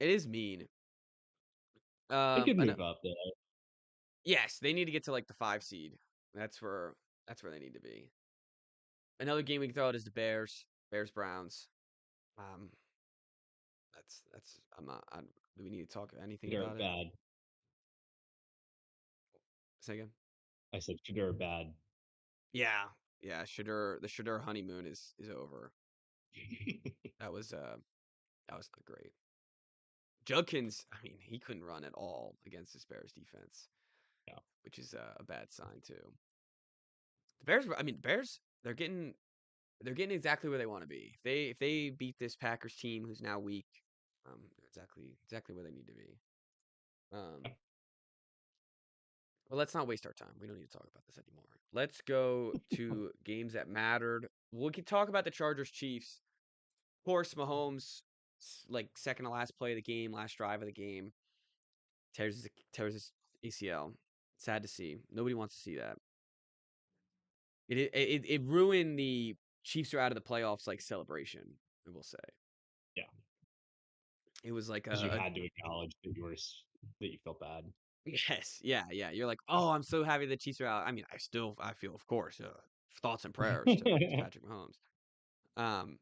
it is mean. They could And move up though. yes, they need to get to like the 5 seed. That's where that's where they need to be. Another game we can throw out is the Bears Browns. Um, that's I'm not. Do we need to talk anything Good or about it? bad. Say again. I said good or bad. Yeah, yeah. The Shadur honeymoon is over. That was not great. Judkins, I mean, he couldn't run at all against this Bears defense, Yeah, which is a bad sign too. The Bears, I mean, the Bears, they're getting exactly where they want to be. If they beat this Packers team who's now weak, they're exactly where they need to be. Um, well, let's not waste our time. We don't need to talk about this anymore. Let's go to games that mattered. We can talk about the Chargers Chiefs. Of course, Mahomes, like second to last play of the game, last drive of the game, tears his ACL. Sad to see. Nobody wants to see that. It ruined the Chiefs are out of the playoffs like celebration. I will say yeah. it was like Because you had to acknowledge that that you felt bad. yes, yeah, yeah. You're like, oh, I'm so happy the Chiefs are out. I mean, I feel, of course, thoughts and prayers to They Patrick Mahomes. Um,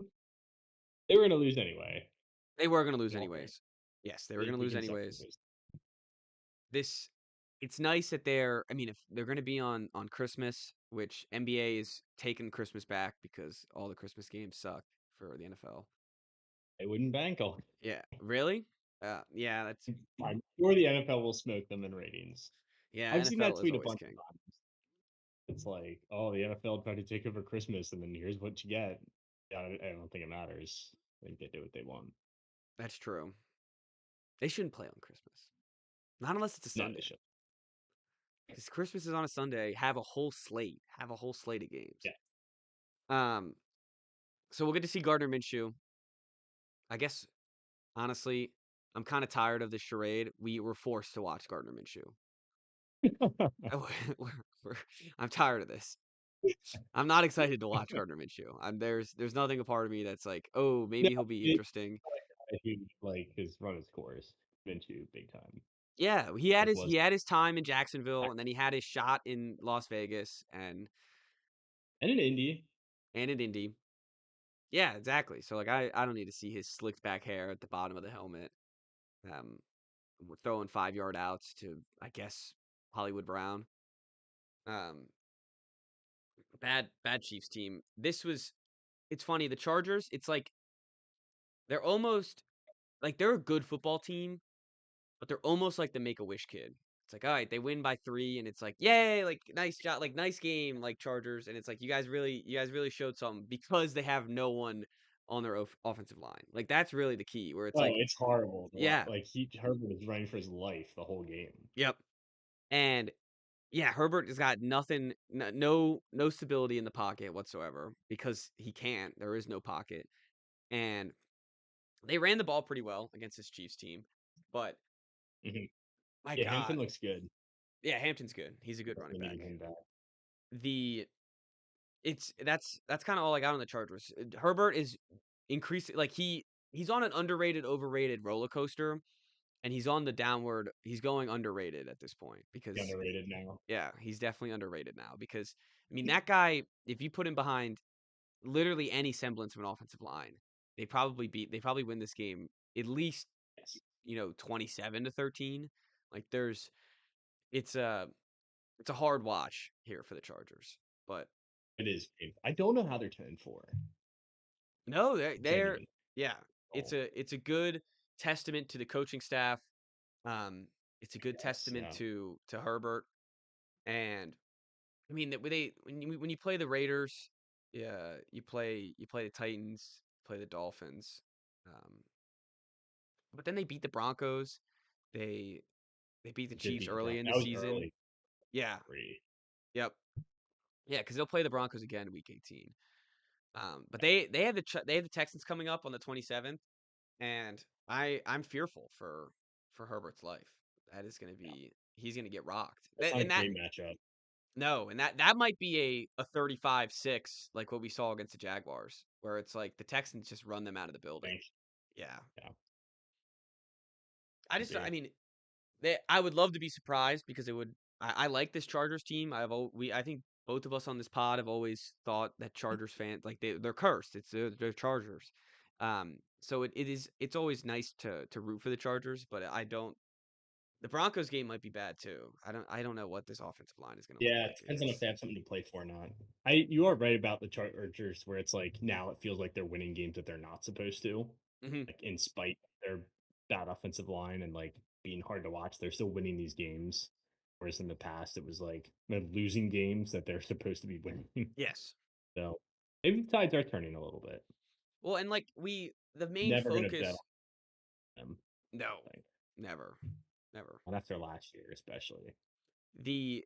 were gonna lose anyway. they were going to lose In all fairness, anyways. Yes, they were going we to we lose can say anyways. lose. This, it's nice that they're. I mean, if they're going to be on Christmas, which NBA is taking Christmas back because all the Christmas games suck for the NFL. They wouldn't bank on. Yeah, really? Yeah, that's I'm sure the NFL will smoke them in ratings. yeah. I've seen that NFL is tweet a always bunch king. of times. It's like, oh, the NFL tried to take over Christmas, and then here's what you get. Yeah, I don't think it matters. I think they do what they want. That's true. They shouldn't play on Christmas, not unless it's a No, they Sunday. should. Because Christmas is on a Sunday. Have a whole slate. Have a whole slate of games. Yeah, Um, so we'll get to see Gardner Minshew. I guess honestly, I'm kind of tired of this charade. We were forced to watch Gardner Minshew. We're, we're, I'm tired of this. I'm not excited to watch Gardner Minshew. There's nothing a part of me that's like, oh, No, maybe he'll be it's interesting. a huge like his run his course into big time. Yeah, Like he was had his time in Jacksonville, and then he had his shot in Las Vegas and in Indy. and in Indy. Yeah, exactly. So like I don't need to see his slicked back hair at the bottom of the helmet. Um, we're throwing 5 yard outs to I guess Hollywood Brown. Um, bad Chiefs team. This was it's funny the Chargers. It's like they're almost like they're a good football team, but they're almost like the Make a Wish kid. It's like, all right, they win by 3, and it's like, yay, like nice job, like nice game, like Chargers, and it's like you guys really showed something because they have no one on their offensive line. Like that's really the key, where it's Oh, like, it's horrible to watch. yeah, Like he Herbert was running for his life the whole game. yep, and yeah, Herbert has got nothing, no stability in the pocket whatsoever because he can't. There is no pocket, and they ran the ball pretty well against this Chiefs team, but Mhm. my Yeah, Hampton God, looks good. yeah, Hampton's good. He's a good running We need back. him back. The it's that's kind of all I got on the Chargers. Herbert is increasing like he's on an underrated, overrated roller coaster, and he's on the downward. He's going underrated at this point He's because underrated now. yeah, he's definitely underrated now because I mean that guy. If you put him behind literally any semblance of an offensive line, they probably win this game at least Yes, 27-13. Like there's it's a it's a hard watch here for the Chargers, but it is. I don't know how they're 10-4. no, they're Genuine. yeah. Oh, It's a good testament to the coaching staff. Um, it's a good yes, testament yeah. to Herbert. And I mean that when you play the Raiders, yeah, you play the Titans, play the Dolphins. Um, but then they beat the Broncos. They they beat the Did Chiefs beat the early Brown. in the That was season. early. Yeah. Great. Yep. Yeah, because they'll play the Broncos again in Week 18. But they have the Texans coming up on the 27th, and I'm fearful for Herbert's life. That is going to Yeah, be he's going to get rocked. that's not a And that great matchup. no, and that might be a 35-6 like what we saw against the Jaguars, where it's like the Texans just run them out of the building. Thanks. Yeah. Yeah, I agree. mean, I would love to be surprised because it would I like this Chargers team. I think both of us on this pod have always thought that Chargers fans like they're cursed. They're Chargers. So it's always nice to root for the Chargers, but I don't the Broncos game might be bad too. I don't know what this offensive line is going to look Yeah, it like. depends on if they have something to play for or not. You are right about the Chargers, where it's like now it feels like they're winning games that they're not supposed to, Mhm. like in spite of their bad offensive line and like being hard to watch. They're still winning these games, whereas in the past it was like they're losing games that they're supposed to be winning. Yes. So maybe the tides are turning a little bit. Well, and like the main Never gonna bet focus. on them. No, Like never, never. not after last year, especially. The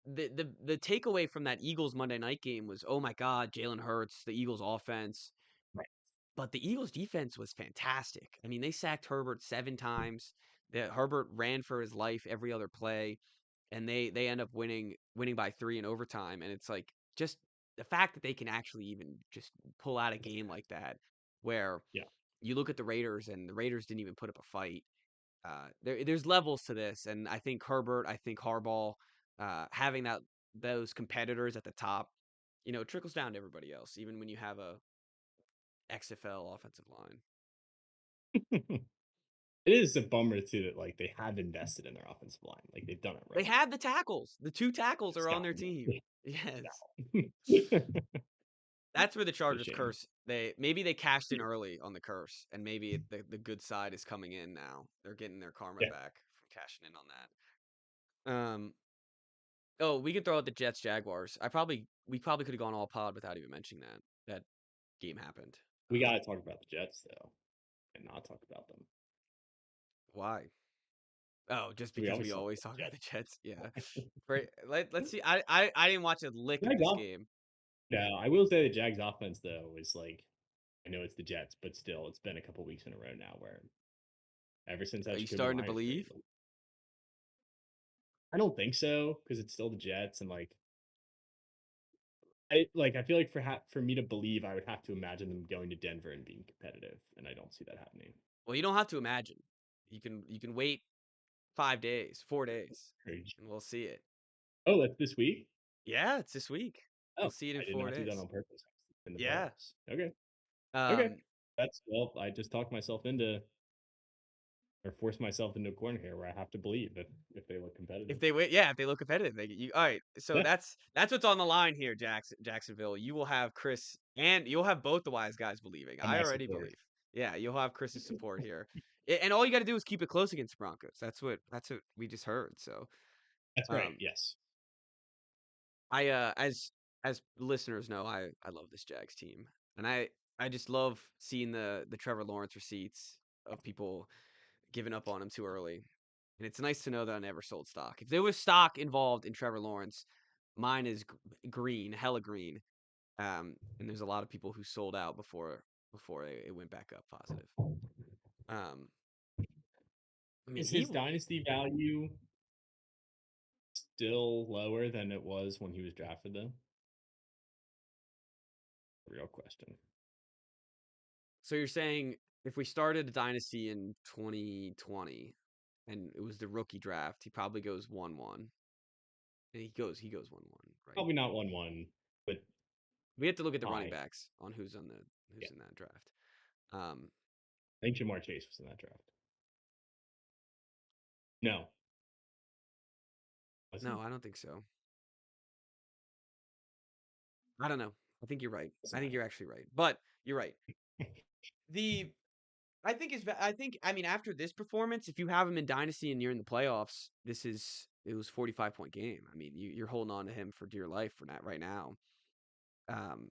the takeaway from that Eagles Monday night game was, oh my God, Jalen Hurts, the Eagles offense. Right. But the Eagles defense was fantastic. I mean, they sacked Herbert 7 times. Herbert ran for his life every other play, and they end up winning by 3 in overtime. And it's like just the fact that they can actually even just pull out a game like that, where Yeah. you look at the Raiders and the Raiders didn't even put up a fight. There's levels to this, and I think Herbert, I think Harbaugh, having those competitors at the top, it trickles down to everybody else, even when you have a XFL offensive line. It is a bummer too that like they have invested in their offensive line. Like they've done it They right. have the tackles. The two tackles It's are on their gotten team. Yes. it's That's where the a Chargers shame. curse. Maybe they cashed in early on the curse, and maybe the good side is coming in now. They're getting their karma Yeah, back from cashing in on that. Oh, we could throw out the Jets Jaguars. We probably could have gone all pod without even mentioning that game happened. we got to talk about the Jets though, and not talk about them. Why? Oh, just We because we always talk always about talk the about the Jets. Jets. Yeah. Let's see. I didn't watch a lick of Jags this off. game. No, I will say the Jags offense though is like I know it's the Jets, but still, it's been a couple weeks in a row now where ever since Are that you Jacoby starting to Myers trade, believe? I don't think so because it's still the Jets, and I feel like for me to believe, I would have to imagine them going to Denver and being competitive, and I don't see that happening. Well, you don't have to imagine. You can wait 5 days, 4 days, Cringe. and we'll see it. Oh, that's this week. Yeah, it's this week. Oh, You'll see it in I did four not do that days. on purpose. In the Yeah. playoffs. Okay. Okay. Um, That's well. I just talked myself into or forced myself into a corner here where I have to believe if they look if competitive. they win, yeah, if they look competitive, they get you. All right, so Yeah, that's what's on the line here, Jacksonville. You will have Chris, and you'll have both the wise guys believing. and I my already support. believe. Yeah, you'll have Chris's support here, and all you got to do is keep it close against the Broncos. That's what we just heard. So, That's right. um, Yes. I as listeners know, I love this Jags team, and I just love seeing the Trevor Lawrence receipts of people giving up on him too early. And it's nice to know that I never sold stock. If there was stock involved in Trevor Lawrence, mine is green, hella green. And there's a lot of people who sold out before it went back up positive. Um, I mean, Is he his dynasty value still lower than it was when he was drafted, though? Real question. so you're saying if we started a dynasty in 2020 and it was the rookie draft, he probably goes 1-1. And he goes 1-1, right? Probably not 1-1, but We have to look at the running high. backs on Yeah. who's in that draft. Um, I think Jamar Chase was in that draft. No, was he? no, I don't think so. I don't know. I think you're right. Doesn't I think matter. you're actually right. But you're right. The I think I mean after this performance, if you have him in dynasty and you're in the playoffs, it was 45-point game. I mean, you're holding on to him for dear life for that right now. Um,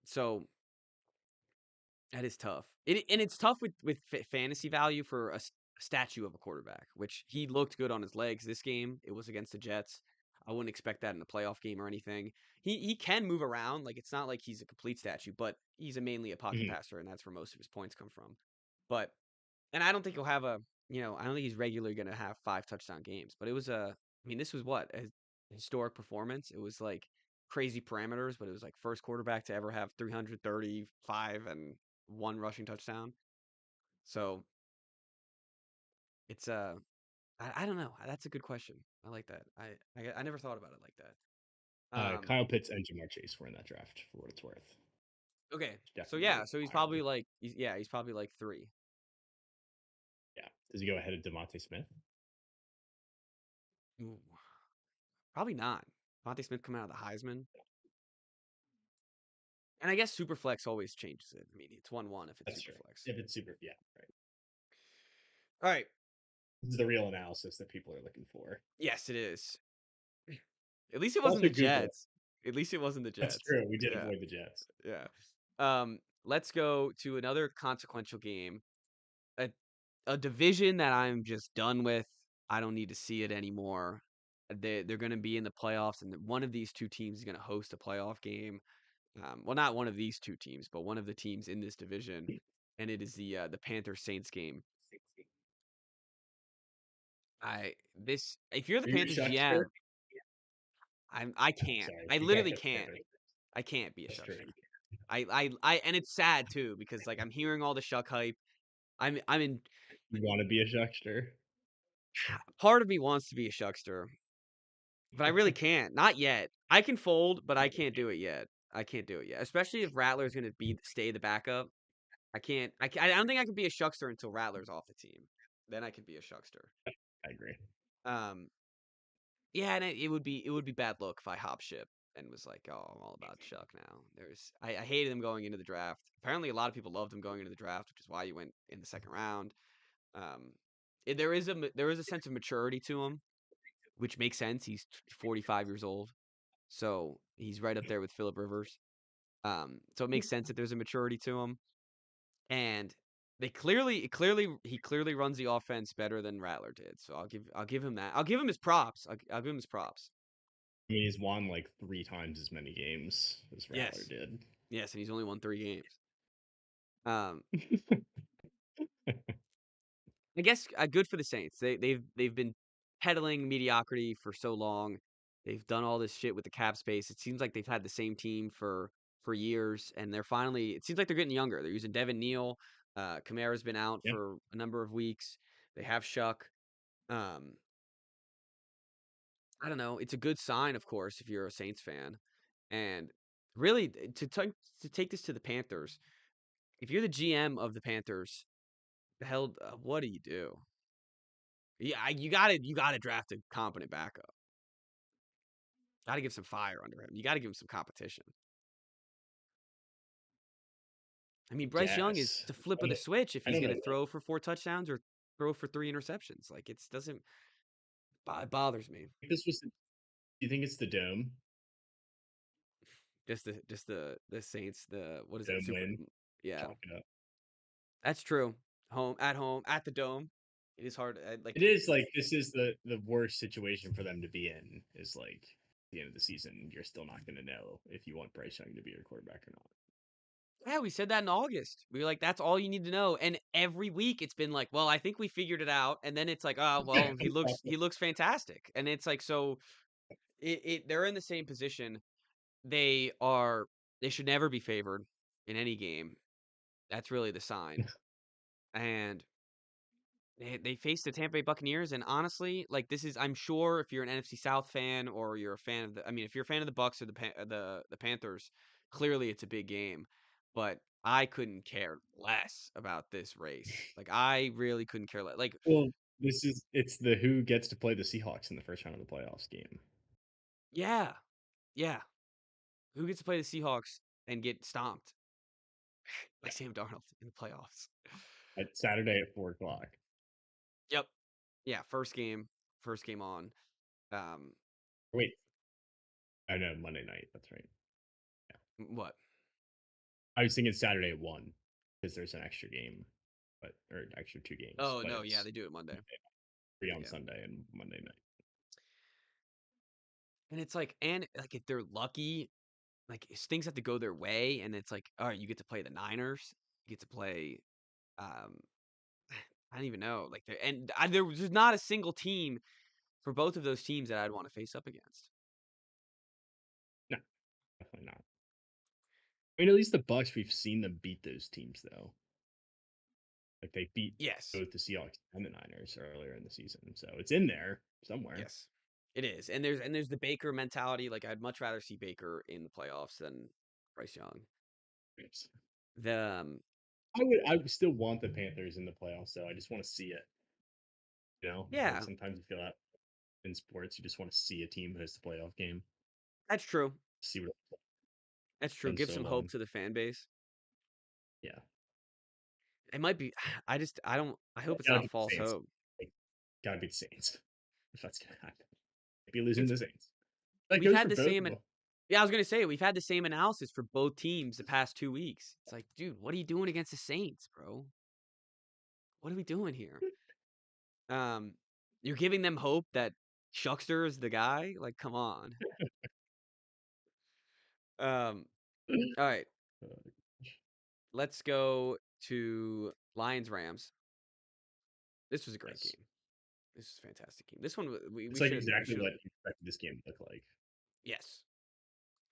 so that is tough. And it's tough with fantasy value for a statue of a quarterback, which he looked good on his legs this game. It was against the Jets. I wouldn't expect that in a playoff game or anything. He can move around, like it's not like he's a complete statue, but he's mainly a pocket Mhm. passer, and that's where most of his points come from. But and I don't think he'll have I don't think he's regularly going to have 5 touchdown games. But it was I mean, this was what a historic performance. It was like crazy parameters, but it was like first quarterback to ever have 335 and one rushing touchdown. So it's I don't know. That's a good question. I like that. I never thought about it like that. Kyle Pitts and Jamar Chase were in that draft for what it's worth. Okay. So yeah, Definitely so he's higher probably than like he's probably like 3. yeah. Does he go ahead of Devontae Smith? Ooh, probably not. Monte Smith coming out of the Heisman. And I guess Superflex always changes it. I mean, it's 1-1 if it's That's true. Superflex. If it's super, yeah, right. All right. This is the real analysis that people are looking for. Yes, it is. At least it wasn't Also, the Google. Jets. At least it wasn't the That's Jets. true. We did Yeah. avoid the Jets. Yeah. Let's go to another consequential game. A a division that I'm just done with. I don't need to see it anymore. They're going to be in the playoffs, and one of these two teams is going to host a playoff game. Well, not one of these two teams, but one of the teams in this division, and it is the Panthers Saints game. I this if you're the Are you a Panthers Shuckster? GM, I No, can't. sorry. I You can't literally pick the can't. Panthers. I can't be a That's true. shuckster. And it's sad too because like I'm hearing all the shuck hype. I'm in You want to be a Shuckster? part of me wants to be a shuckster, but I really can't. Not yet. I can fold, but I can't do it yet. I can't do it yet. Especially if Rattler's gonna be stay the backup. I can't. I don't think I can be a shuckster until Rattler's off the team. Then I could be a shuckster. I agree. Um, Yeah, and it would be bad luck if I hop ship and was like, oh, I'm all about Chuck now. I hated him going into the draft. Apparently, a lot of people loved him going into the draft, which is why he went in the second round. Um, there is a sense of maturity to him, which makes sense. He's 45 years old, so he's right up there with Philip Rivers. So it makes sense that there's a maturity to him, and he clearly runs the offense better than Rattler did. So I'll give him that. I'll give him his props. I'll give him his props. I mean, he's won like 3 times as many games as Rattler Yes. did. Yes, and he's only won 3 games. Um, I guess good for the Saints. They've been peddling mediocrity for so long. They've done all this shit with the cap space. It seems like they've had the same team for years, and they're finally. It seems like they're getting younger. They're using Devin Neal. Kamara's been out Yeah. for a number of weeks. They have Shuck. Um, I don't know. It's a good sign, of course, if you're a Saints fan, and really to take this to the Panthers. If you're the GM of the Panthers, the hell, what do you do? Yeah, you gotta draft a competent backup. Gotta give some fire under him. You gotta give him some competition. I mean, Bryce Young is Guess. the flip I of the don't, switch if I he's don't gonna know. throw for 4 touchdowns or throw for 3 interceptions. Like it doesn't it bothers me. This was. Do you think it's the dome? Just the Saints, the what is it? Dome Super win. yeah. Chalk it up. That's true. Home, at the dome. It is hard. It is like this is the worst situation for them to be in. Is like the end of the season, you're still not going to know if you want Bryce Young to be your quarterback or not. Yeah, we said that in August. We were like, that's all you need to know. And every week it's been like, well, I think we figured it out. And then it's like, oh, well, he looks fantastic. And it's like, so they're in the same position. They are they should never be favored in any game. That's really the sign. And they faced the Tampa Bay Buccaneers, and honestly, like this is, I'm sure if you're an NFC South fan or you're a fan of the, I mean, if you're a fan of the Bucks or the Panthers, clearly it's a big game. But I couldn't care less about this race. Like I really couldn't care less. Like Well, it's the who gets to play the Seahawks in the first round of the playoffs game. yeah, yeah. Who gets to play the Seahawks and get stomped by Yeah, Sam Darnold in the playoffs? at Saturday at 4 o'clock. Yep. Yeah. First game on. Um, Wait, I know Monday night. That's right. Yeah, what? I was thinking Saturday at 1 because there's an extra game, but or extra 2 games, Oh but no, yeah, it's they do it Monday. free on Yeah. Sunday and Monday night. And it's like, and like if they're lucky, like things have to go their way, and it's like, all right, you get to play the Niners, you get to play, um, I don't even know, like, there was just not a single team for both of those teams that I'd want to face up against. No, definitely not. I mean, at least the Bucks, we've seen them beat those teams though. Like they beat Yes, both the Seahawks and the Niners earlier in the season, so it's in there somewhere. yes, it is, and there's the Baker mentality. Like I'd much rather see Baker in the playoffs than Bryce Young. Yes. The I would still want the Panthers in the playoffs, though. I just want to see it. Like yeah, sometimes you feel that in sports, you just want to see a team host a playoff game, that's true. see what That's true. it's been Give so some hope long. to the fan base. Yeah, It might be. I don't. I hope it's gotta not beat the false Saints. hope. Like, gotta beat the Saints if that's gonna happen. Maybe losing It's the Saints. That we've goes had for the both same. of them. Yeah, I was gonna say we've had the same analysis for both teams the past 2 weeks. It's like, dude, what are you doing against the Saints, bro? What are we doing here? Um, you're giving them hope that Shuckster is the guy. Like, come on. Um, all right, let's go to Lions Rams. This was a great Yes, game. This was a fantastic game. This one we it's like should we exactly should what you expected this game to look like. yes,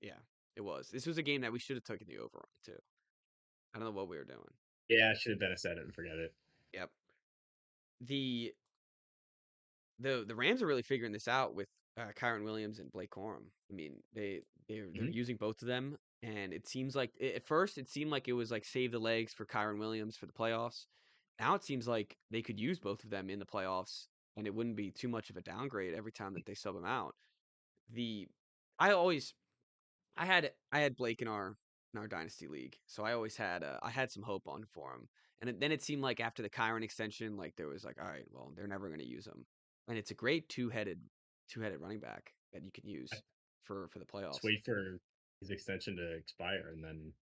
yeah, it was. This was a game that we should have taken the over on too. I don't know what we were doing. Yeah, should have been a set it and forget it. Yep. The the Rams are really figuring this out with Kyron Williams and Blake Corum. I mean, they're Hmm. using both of them, and it seems like at first it seemed like it was like save the legs for Kyron Williams for the playoffs. Now it seems like they could use both of them in the playoffs, and it wouldn't be too much of a downgrade every time that they sub them out. The I always I had Blake in our dynasty league, so I had some hope on for him. And then it seemed like after the Kyron extension, like there was like, all right, well, they're never going to use him. And it's a great two-headed running back that you can use for the Just playoffs. wait for his extension to expire, and then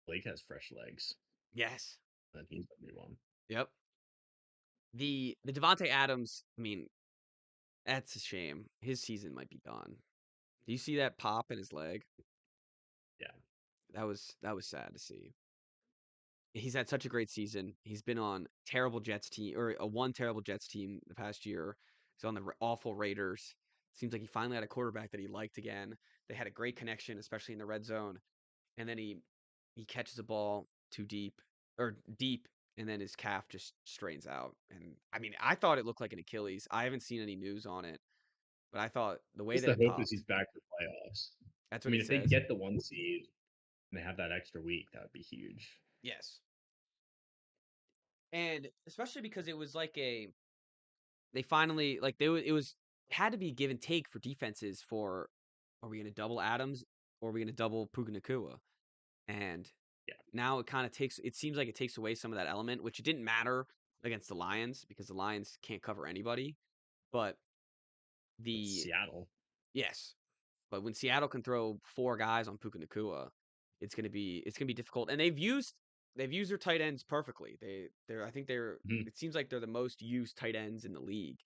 Blake has fresh legs. Yes. Then he's the new one. Yep. The Devonte Adams, I mean, that's a shame. His season might be done. Do you see that pop in his leg? Yeah. That was sad to see. He's had such a great season. He's been on terrible Jets team or a one terrible Jets team the past year. He's on the awful Raiders. Seems like he finally had a quarterback that he liked again. They had a great connection, especially in the red zone. And then he catches a ball too deep or deep, and then his calf just strains out. And I mean, I thought it looked like an Achilles. I haven't seen any news on it, but I thought the way Guess that the it hope is popped, he's back for playoffs. that's I what he mean, if they says. get the 1 seed and they have that extra week, that would be huge. Yes. And especially because it was like they finally like it was had to be give and take for defenses for are we going to double Adams or are we going to double Puka Nakua? And Yeah, now it seems like it takes away some of that element, which it didn't matter against the Lions because the Lions can't cover anybody. But it's the Seattle. yes, but when Seattle can throw four guys on Puka Nakua, it's gonna be difficult. And they've used their tight ends perfectly. I think they're Mhm. it seems like they're the most used tight ends in the league,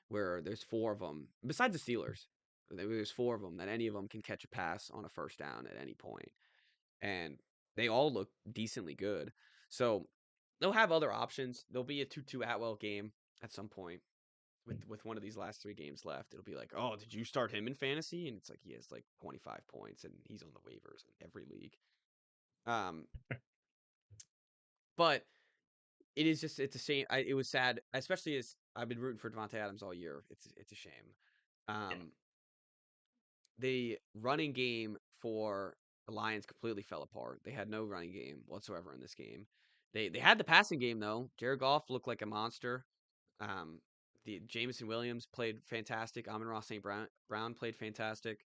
where there's four of them besides the Steelers. There's four of them that any of them can catch a pass on a first down at any point, and they all look decently good. So they'll have other options. There'll be a 2-2 Atwell game at some point with one of these last three games left. It'll be like, oh, did you start him in fantasy? And it's like he has like 25 points and he's on the waivers in every league. Um, but it's a shame. It was sad, especially as I've been rooting for Devontae Adams all year. It's a shame. Yeah, Um, the running game for the Lions completely fell apart. They had no running game whatsoever in this game. They had the passing game though. Jared Goff looked like a monster. Um, the Jameson Williams played fantastic. Amon-Ra St. Brown played fantastic,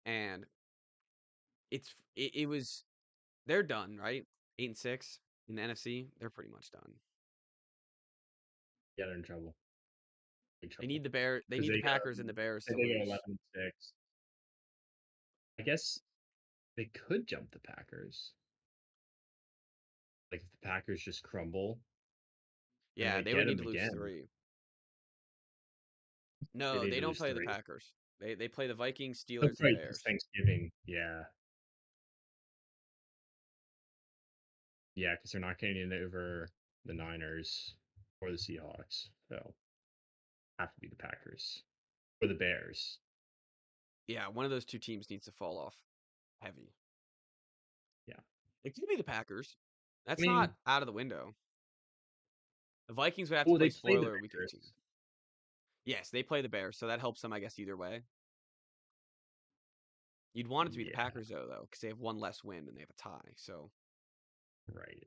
and it was they're done right. 8-6 in the NFC. They're pretty much done. yeah, they're in trouble, big They trouble, need the Bear. They because need they the go Packers and the Bears say to they go lose. 11-6. I guess they could jump the Packers. Like if the Packers just crumble and Yeah, they they would get need them to lose again, three. they No, need they to don't lose play the three. Packers. They play the Vikings, That's Steelers, and right, it's Bears. Thanksgiving. Yeah, yeah, because they're not getting it over the Niners or the Seahawks, so have to be the Packers or the Bears. Yeah, one of those two teams needs to fall off heavy. Yeah, It could be the Packers. I That's not mean, out of the window. The Vikings would have to oh, play they play the spoiler week 18. Bears. Yes, they play the Bears, so that helps them, I guess, either way. You'd want it to be the Yeah, Packers though, because they have one less win and they have a tie. So right.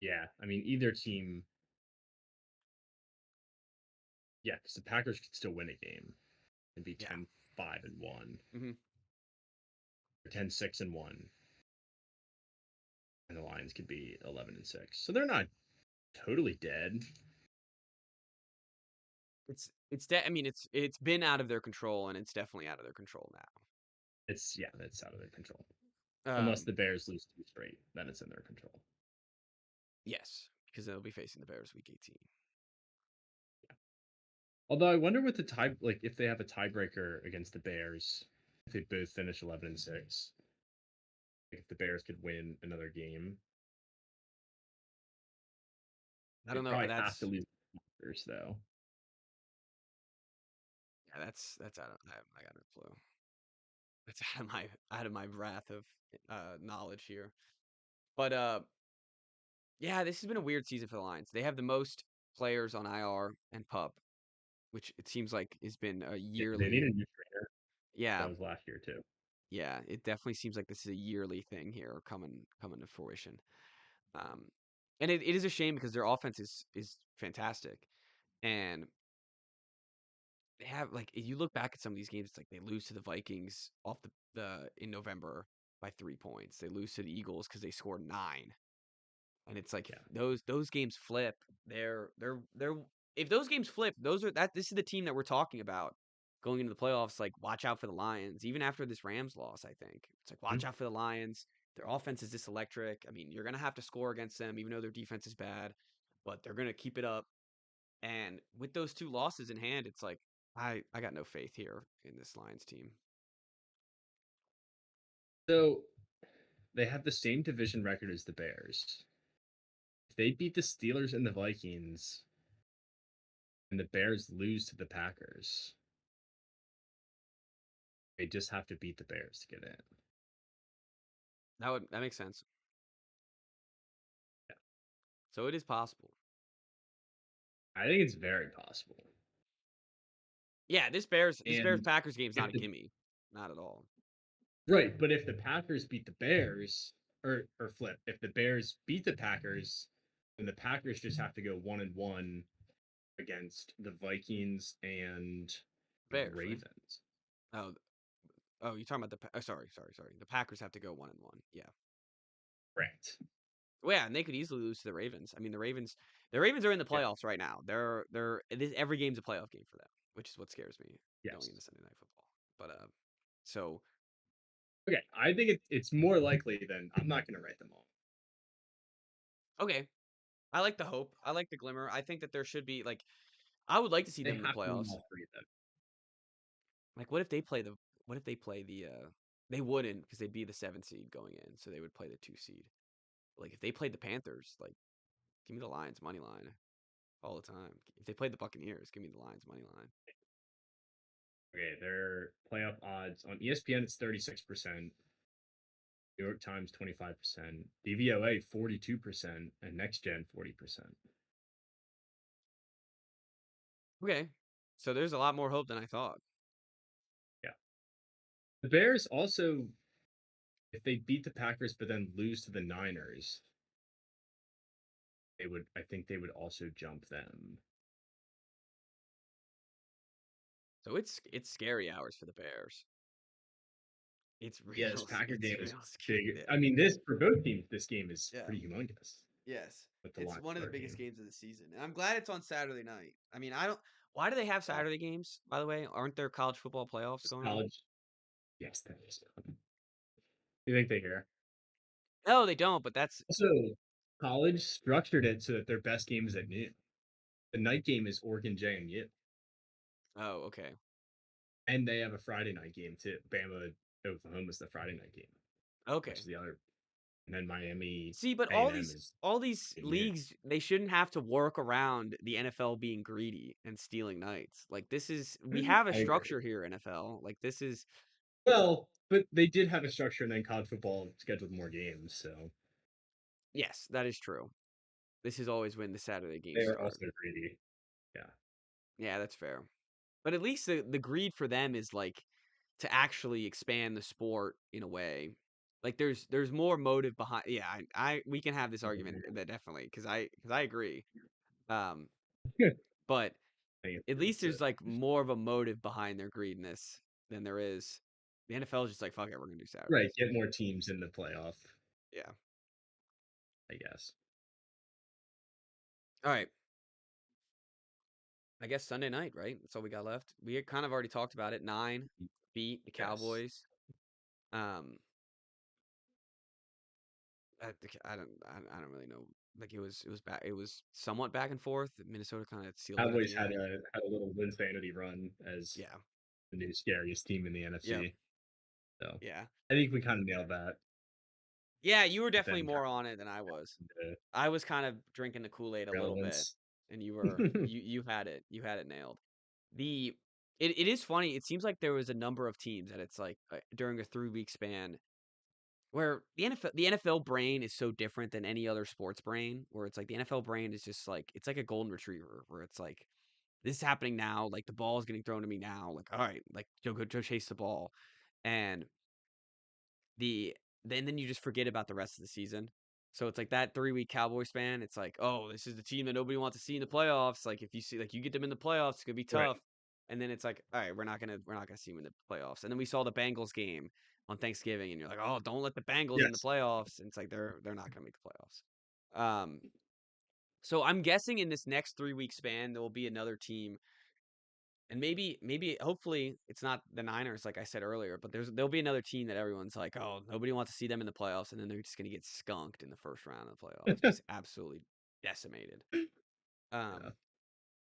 Yeah, I mean, either team. Yeah, because the Packers could still win a game and be yeah, 10-5-1 hmm or 10-6-1, and the Lions could be 11-6. So they're not totally dead. I mean, it's been out of their control, and it's definitely out of their control It's yeah, that's out of their control. now. Unless the Bears lose two straight, then it's in their control. Yes, because they'll be facing the Bears week 18. Although I wonder what the tie like if they have a tiebreaker against the Bears, if they both finish 11-6, like if the Bears could win another game, I they don't know. probably have to That's lose the Bears though. yeah, that's out of I got no clue. That's out of my wrath of knowledge here. But yeah, this has been a weird season for the Lions. They have the most players on IR and pup, which it seems like has been a They need yearly. a new trainer. Yeah, That was last year too. yeah, it definitely seems like this is a yearly thing here coming to fruition. Um, and it is a shame because their offense is fantastic, and they have like you look back at some of these games, it's like they lose to the Vikings off the in November by 3 points. They lose to the Eagles because they scored nine. And it's like if Yeah. those games flip, they're if those games flip, those are that this is the team that we're talking about going into the playoffs. Like, watch out for the Lions. Even after this Rams loss, I think it's like watch Mhm. out for the Lions. Their offense is this electric. I mean, you're gonna have to score against them, even though their defense is bad, but they're gonna keep it up. And with those two losses in hand, it's like I got no faith here in this Lions team. So they have the same division record as the Bears. If they beat the Steelers and the Vikings, and the Bears lose to the Packers, they just have to beat the Bears to get in. That makes sense. Yeah. So it is possible. I think it's very possible. Yeah, this Bears And Packers game's not if a the gimme. Not at all. right, but if the Packers beat the Bears, or flip, if the Bears beat the Packers, then the Packers just have to go 1-1 against the Vikings and the Bears, right? Ravens. Oh, oh, you're talking about sorry. The Packers have to go 1-1. Yeah. Correct. Well, yeah, and they could easily lose to the Ravens. I mean, the Ravens are in the Yeah. playoffs right now. Every game's a playoff game for them, which is what scares me going Yes. into Sunday Night Football. But so Okay. I think it's more likely than I'm not going to write them all. okay, I like the hope. I like the glimmer. I think that there should be like I would like to see They them in the have to win playoffs. all three, though. Like, what if they play they wouldn't because they'd be the 7th seed going in, so they would play the 2 seed. Like if they played the Panthers, like give me the Lions money line all the time. If they played the Buccaneers, give me the Lions money line. Okay. Their playoff odds on ESPN, it's 36%. New York Times 25%, DVOA 42%, and Next Gen 40%. Okay, so there's a lot more hope than I thought. Yeah. The Bears also, if they beat the Packers but then lose to the Niners, I think they would also jump them. So it's scary hours for the Bears. It's Yeah, this real Packer it's game is real big. scary. I mean, this for both teams, this game is Yeah. pretty humongous Yes. with the It's line one of the biggest working. games of the season. And I'm glad it's on Saturday night. I mean, I don't why do they have Uh, Saturday games, by the way? Aren't there college football playoffs it's going on? college, yes, that is. You think they care? No, they don't, but that's Also, college structured it so that their best game is at noon. The night game is Oregon JMU, oh, okay. and they have a Friday night game too. Bama Oklahoma is the Friday night game, which Okay. is the other, and then Miami See, but A and M is all these at noon. leagues, they shouldn't have to work around the NFL being greedy and stealing nights. Like we have a I agree. structure here, NFL. Like this is Well, but they did have a structure, and then college football scheduled more games, so yes, that is true. This is always when the Saturday they games are start. also greedy. Yeah. Yeah, that's fair. But at least the greed for them is like to actually expand the sport in a way. Like there's more motive behind. Yeah, I we can have this argument that definitely because I agree. Um, but I think at least it's there's like more of a motive behind their greediness than there is. The NFL is just like fuck it, we're gonna do right. Saturdays. Get more teams in the playoff, Yeah. I guess. All right. I guess Sunday night, right? That's all we got left. We had kind of already talked about it. Nine beat the Yes. Cowboys. Um, I don't really know. Like it was somewhat back and forth. Minnesota kind of sealed it at Cowboys the end. had a little Linsanity run as Yeah. the new scariest team in the Yep. NFC. So Yeah. I think we kind of nailed that Yeah, you were with definitely them kind more on it than I was. of the I was kind of drinking the Kool-Aid a little bit, relevance. and you had it. You had it nailed. The it is funny. It seems like there was a number of teams that it's like during a 3-week span where the NFL brain is so different than any other sports brain, where it's like the NFL brain is just like it's like a golden retriever, where it's like this is happening now, like the ball is getting thrown to me now, like all right, like go chase the ball, and the then you just forget about the rest of the season. So it's like that 3-week Cowboy span. It's like, oh, this is the team that nobody wants to see in the playoffs. Like if you see, like you get them in the playoffs, it's gonna be Right. tough. And then it's like, all right, we're not gonna see them in the playoffs. And then we saw the Bengals game on Thanksgiving, and you're like, oh, don't let the Bengals in the Yes. playoffs. And it's like they're not gonna make the playoffs. So I'm guessing in this next 3-week span there will be another team and maybe hopefully it's not the Niners like I said earlier, but there'll be another team that everyone's like, "Oh, nobody wants to see them in the playoffs," and then they're just going to get skunked in the first round of the playoffs, just absolutely decimated. Yeah. Um,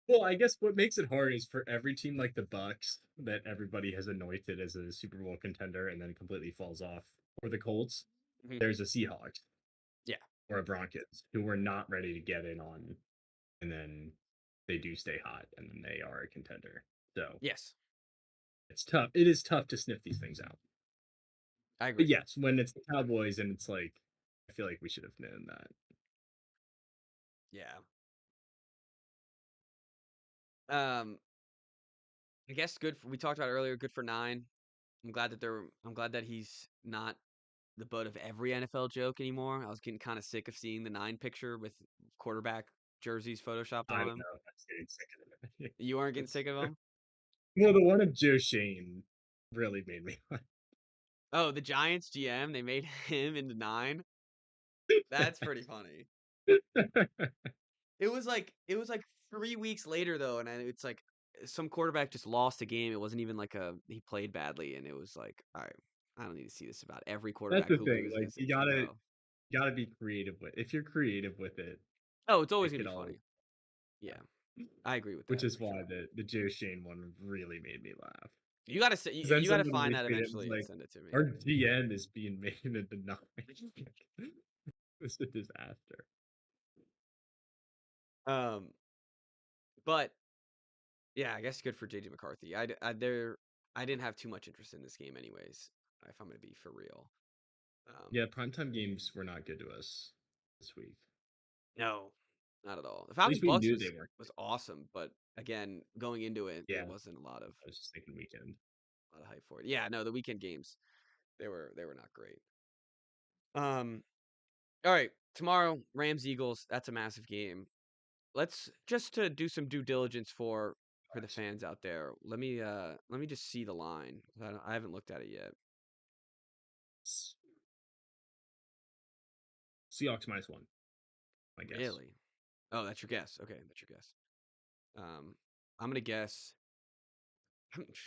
Well, I guess what makes it hard is for every team like the Bucks that everybody has anointed as a Super Bowl contender and then completely falls off, or the Colts, mhm, there's a Seahawks yeah. or a Broncos who we're not ready to get in on, and then they do stay hot and then they are a contender. So Yes, it's tough. It is tough to sniff these things out. I But agree. yes, when it's the Cowboys and it's like, I feel like we should have known that. Yeah. Um, I guess we talked about it earlier. Good for 9. I'm glad that he's not the butt of every NFL joke anymore. I was getting kind of sick of seeing the 9 picture with quarterback jerseys photoshopped I on don't him. know. I'm getting sick of it. You aren't getting It's, sick of him? well, the one of Joe Shane really made me laugh. Oh, the Giants GM, they made him into 9. That's pretty funny. It was like 3 weeks later though, and it's like some quarterback just lost a game. It wasn't even like he played badly, and it was like, all right, I don't need to see this about every That's quarterback the who thing. Like loses in a row. you gotta be creative with. If you're creative with it, Oh, it's always it gonna could be all. funny. Yeah, I agree with Which that is for why sure. the Joe Shane one really made me laugh. You gotta say, Because then you gotta somebody find that retweeted it and was eventually and like, send it to me. "Our GM is being made into nine." It's a disaster. Um, but yeah, I guess good for JJ McCarthy. I didn't have too much interest in this game anyways. If I'm gonna be for real. Yeah, primetime games were not good to us this week. No, not at all. The At Falcons least we Bucks knew they weren't. was awesome, but again, going into it, Yeah, it wasn't I was just thinking weekend. a lot of hype for it. Yeah, no, the weekend games they were not great. Um, all right, tomorrow Rams Eagles. That's a massive game. Let's just to do some due diligence for the fans out there. Let me just see the line. I haven't looked at it yet. Seahawks -1, I guess. Really? Oh, that's your guess. Okay, that's your guess. I'm gonna guess.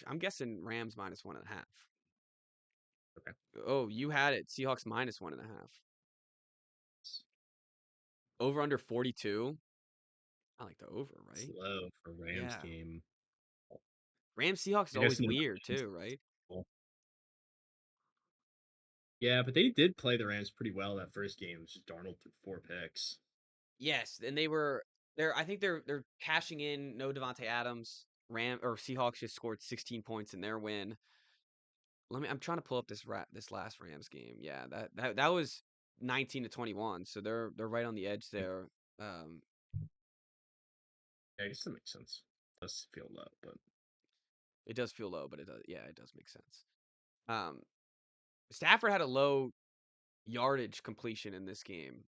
I'm guessing Rams -1.5. Okay. Oh, you had it. Seahawks -1.5. Over under 42. I like the over, right? Slow for Rams Yeah. game. Rams Seahawks is I guess always in the weird too, right? yeah, but they did play the Rams pretty well that first game. It was just Darnold threw 4 picks. Yes, and I think they're cashing in no Devontae Adams. Seahawks just scored 16 points in their win. I'm trying to pull up this last Rams game. Yeah, that was 19-21, so they're right on the edge there. Um, Yeah, I guess that makes sense. Does feel low, but it does feel low, but it does make sense. Um, Stafford had a low yardage completion in this game,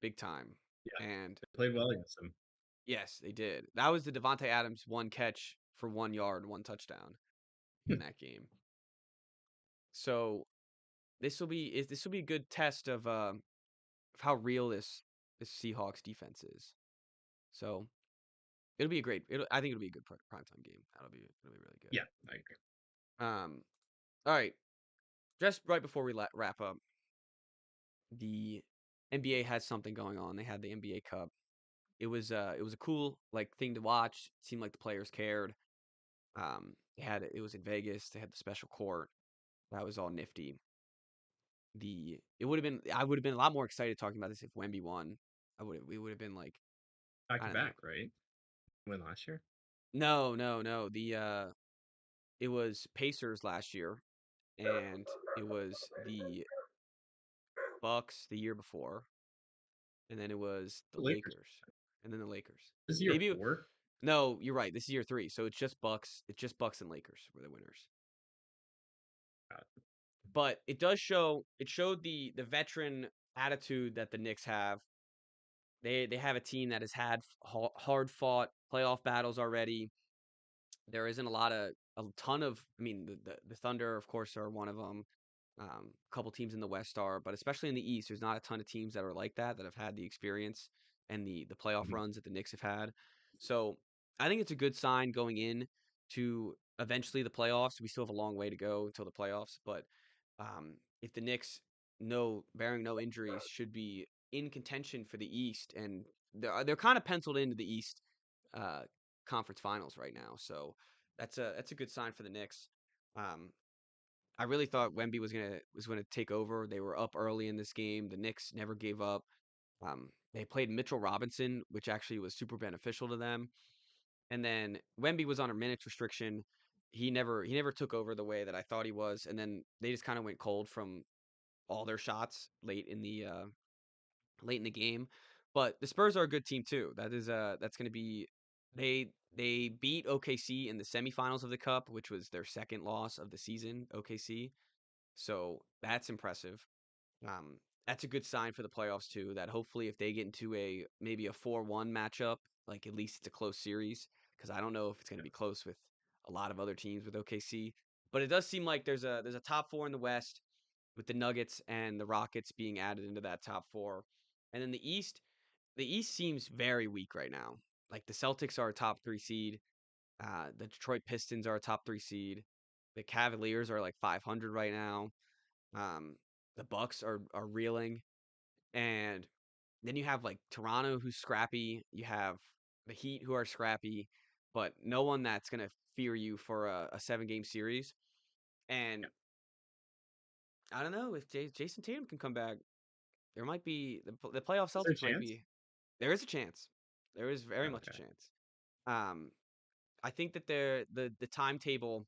big time. yeah, And they played well against them. yes, they did. That was the Devontae Adams one catch for 1 yard, one touchdown in that game. So this will be a good test of how real this Seahawks defense is. So I think it'll be a good primetime game. It'll be really good. Yeah, I agree. All right. Just right before we wrap up, the NBA has something going on. They had the NBA Cup. It was a cool like thing to watch. It seemed like the players cared. It was in Vegas. They had the special court. That was all nifty. It would have been I would have been a lot more excited talking about this if Wemby won. We would have been like, Back I to don't know. back, right? Win last year. No, no, no. It was Pacers last year, and it was the Bucks the year before, and then it was the The Lakers. Lakers, and then the Lakers. This is year Maybe 4. no, you're right. This is year 3, so it's just Bucks. It's just Bucks and Lakers were the winners. But it showed the veteran attitude that the Knicks have. They have a team that has had hard fought playoff battles already. There isn't a ton of. I mean, the Thunder, of course, are one of them. A couple teams in the West are, but especially in the East, there's not a ton of teams that are like that have had the experience and the playoff Mhm. runs that the Knicks have had. So I think it's a good sign going in to eventually the playoffs. We still have a long way to go until the playoffs, but if the Knicks, no bearing no injuries, should be in contention for the East, and they're kind of penciled into the East uh, conference finals right now. So that's a good sign for the Knicks. Um, I really thought Wemby was gonna take over. They were up early in this game. The Knicks never gave up. They played Mitchell Robinson, which actually was super beneficial to them. And then Wemby was on a minutes restriction. He never took over the way that I thought he was. And then they just kind of went cold from all their shots late in the game. But the Spurs are a good team too. That's going to be they beat OKC in the semifinals of the Cup, which was their second loss of the season. OKC, so that's impressive. Um, that's a good sign for the playoffs too. That hopefully, if they get into maybe a 4-1 matchup, like at least it's a close series. Because I don't know if it's going to be close with a lot of other teams with OKC. But it does seem like there's a top four in the West with the Nuggets and the Rockets being added into that top four. And then the East seems very weak right now. Like the Celtics are a top three seed. The Detroit Pistons are a top three seed. The Cavaliers are like 500 right now. Um, the Bucks are reeling, and then you have like Toronto who's scrappy. You have the Heat who are scrappy, but no one that's gonna fear you for a 7 game series. And I don't know if Jason Tatum can come back. There might be the playoff Is there a Celtics might chance? be. There is a chance. There is very Oh, much a okay. chance. Um, I think that the timetable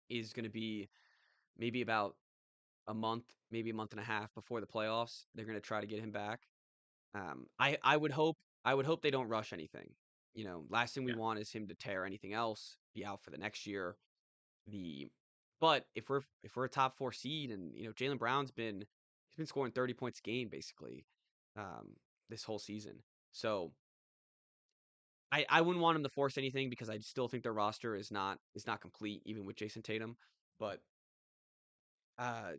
is going to be maybe about a month, maybe a month and a half before the playoffs. They're going to try to get him back. I would hope they don't rush anything. Last thing we Yeah. want is him to tear anything else, be out for the next year. The but if we're a top four seed and Jalen Brown's been scoring 30 points a game basically this whole season. So I wouldn't want him to force anything because I still think their roster is not complete even with Jason Tatum. But uh,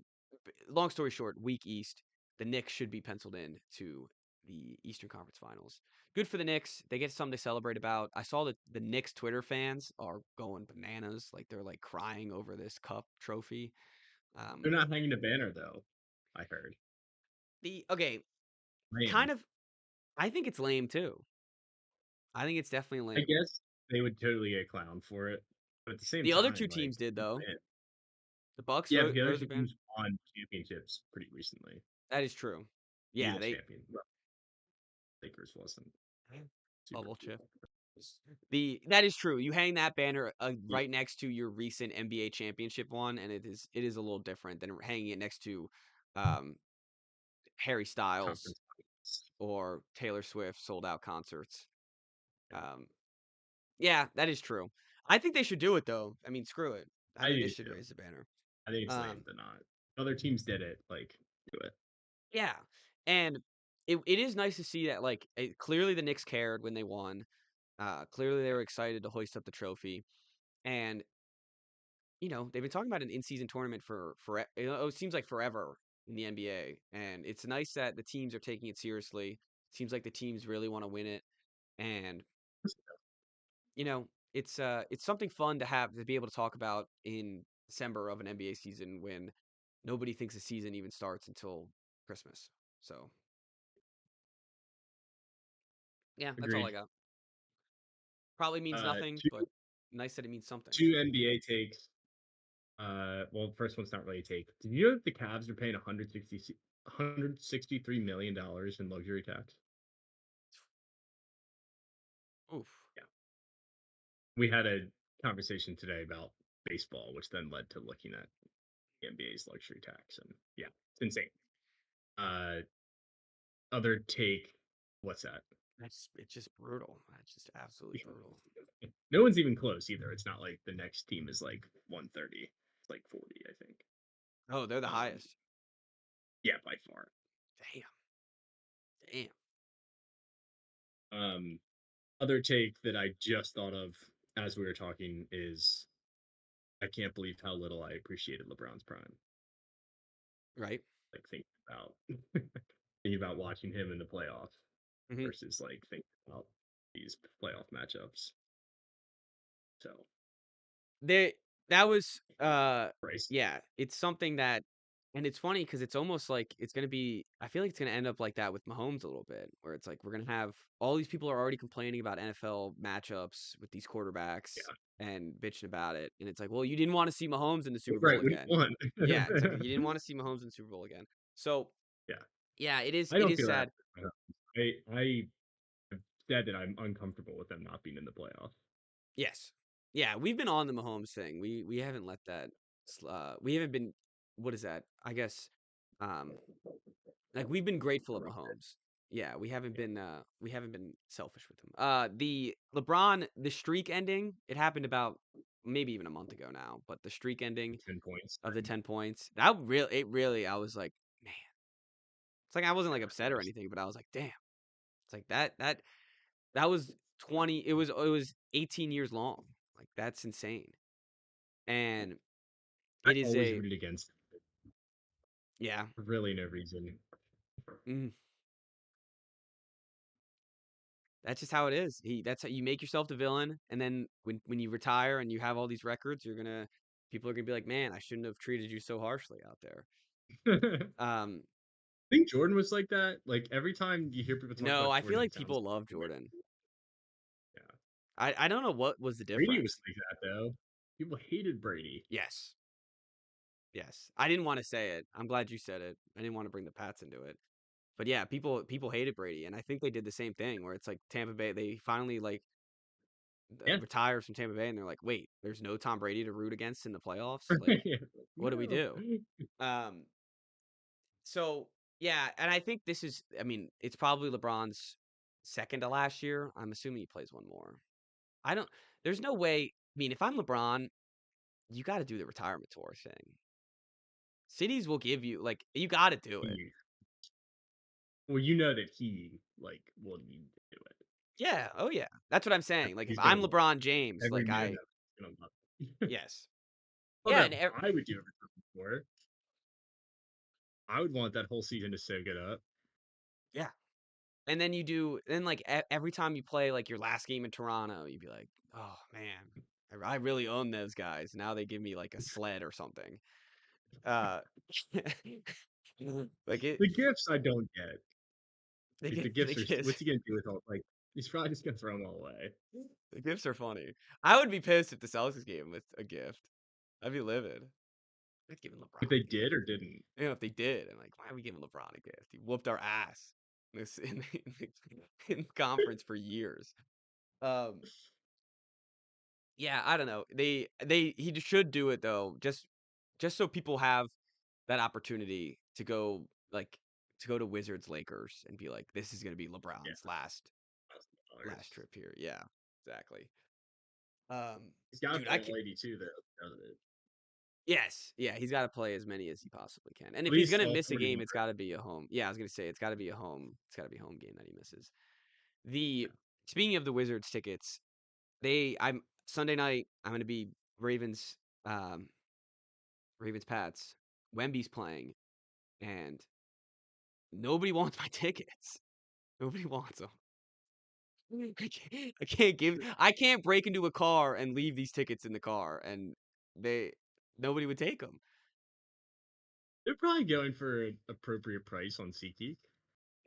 long story short, week East, the Knicks should be penciled in to the Eastern Conference Finals. Good for the Knicks. They get something to celebrate about. I saw that the Knicks Twitter fans are going bananas, like they're like crying over this cup trophy. They're Um, not hanging a banner though. I heard. the okay, Lame. kind of. I think it's lame too. I think it's definitely I lame. guess they would totally get clowned for it, but at the same The other time, two like, teams did you though. win. The Bucks Yeah, but the other rose two their banner. teams won championships pretty recently. That is true. Be Yeah, a they champion. Well, Lakers wasn't super bubble chip. cool. That is true. You hang that banner Yeah, right next to your recent NBA championship one, and it is a little different than hanging it next to um, Harry Styles conference finals. or Taylor Swift sold out concerts. Um, yeah, that is true. I think they should do it though. I mean, screw it. I I think they do should too. raise the banner. I think it's lame Um, to not. Other teams did it. Like, do it. yeah, and it is nice to see that clearly the Knicks cared when they won. Clearly they were excited to hoist up the trophy, and they've been talking about an in-season tournament for it seems like forever in the NBA, and it's nice that the teams are taking it seriously. Seems like the teams really want to win it, and it's something fun to have to be able to talk about in December of an NBA season when nobody thinks the season even starts until Christmas. So yeah, that's all I Agreed. got. Probably means nothing, Two but nice that it means something. two NBA takes. Well, the first one's not really a take. Did you know that the Cavs are paying 163 million dollars in luxury tax? Oof. Yeah, we had a conversation today about baseball, which then led to looking at the NBA's luxury tax, and yeah, it's insane. Uh, other take. What's that? It's just brutal. It's just absolutely brutal. No one's even close either. It's not like the next team is like 130. It's like 40, I think. Oh, they're the Um, highest. yeah, by far. Damn. Damn. Um, other take that I just thought of as we were talking is I can't believe how little I appreciated LeBron's prime. Right? Like thinking about watching him in the playoffs Hmm. versus like thinking about these playoff matchups. So They that was Bryce, yeah, it's something that and it's funny because it's almost like it's gonna be I feel like it's gonna end up like that with Mahomes a little bit, where it's like we're gonna have all these people are already complaining about NFL matchups with these quarterbacks yeah, and bitching about it. And it's like, well, you didn't want to see Mahomes in the Super that's Bowl right. We again. won. Yeah, it's like you didn't want to see Mahomes in the Super Bowl again. So Yeah, yeah, it is I it don't is feel that. sad. I said that I'm uncomfortable with them not being in the playoffs. Yes. Yeah, we've been on the Mahomes thing. We haven't let that we haven't been what is that? I guess um like we've been grateful of Mahomes. Yeah, we haven't been selfish with him. The LeBron the streak ending, it happened about maybe even a month ago now, but the streak ending 10 points. of the 10 points, that really I was like, man. It's like I wasn't like upset or anything, but I was like, damn. It's like that was 20 it was 18 years long. Like that's insane. And I it is always a rooted against yeah. for really no reason. Mhm. That's just how it is. That's how you make yourself the villain, and then when you retire and you have all these records, people are gonna be like, man, I shouldn't have treated you so harshly out there. I Um, think Jordan was like that. Like every time you hear people talk no, about I feel Jordan, like it sounds people love like Jordan. yeah. I don't know what was the Brady was difference. like that though. People hated Brady. Yes, yes. I didn't want to say it. I'm glad you said it. I didn't want to bring the Pats into it. But yeah, people hated Brady, and I think they did the same thing where it's like Tampa Bay. They finally like Yeah. retires from Tampa Bay, and they're like, wait, there's no Tom Brady to root against in the playoffs. Like, what do we No. do? Um, so yeah, and I think this is. I mean, it's probably LeBron's second to last year. I'm assuming he plays one more. I don't. There's no way. I mean, if I'm LeBron, you got to do the retirement tour thing. Cities will give you like you got to do it. He, well, you know that he like will need to do it. Yeah. Oh yeah. That's what I'm saying. Like if He's gonna I'm love LeBron it. James, Every like man I that is gonna love it. yes. Well, Yeah, that and I would do it before. I would want that whole season to soak it up. yeah. And then you do then like every time you play like your last game in Toronto, you'd be like, "Oh man, I really own those guys. Now they give me like a sled or something." Uh like it The gifts I don't get. the Like the gifts the gifts are. gifts What's he gonna do with all? Like he's probably just gonna throw them all away. the gifts are funny. I would be pissed if the Celtics gave him a gift. I'd be livid. I'd give If LeBron they a gift. did or didn't. You know, if they did, I'm like, why are we giving LeBron a gift? He whooped our ass in this in conference for years. Um, yeah, I don't know. He should do it though, just so people have that opportunity to go like to go to Wizards Lakers and be like, this is gonna be Yeah. LeBron's last $1,000. trip here. Yeah, exactly. Um, He's got dude, the I can lady too, though, doesn't it? yes, yeah, he's got to play as many as he possibly can. And At if he's least gonna all miss a game, 41. it's got to be a home. Yeah, I was gonna say it's got to be a home. It's got to be a home game that he misses. The speaking of the Wizards tickets, I'm Sunday night. I'm gonna be Ravens. Ravens Pats. Wemby's playing, and nobody wants my tickets. Nobody wants them. I can't break into a car and leave these tickets in the car, and they nobody would take them. They're probably going for an appropriate price on SeatGeek.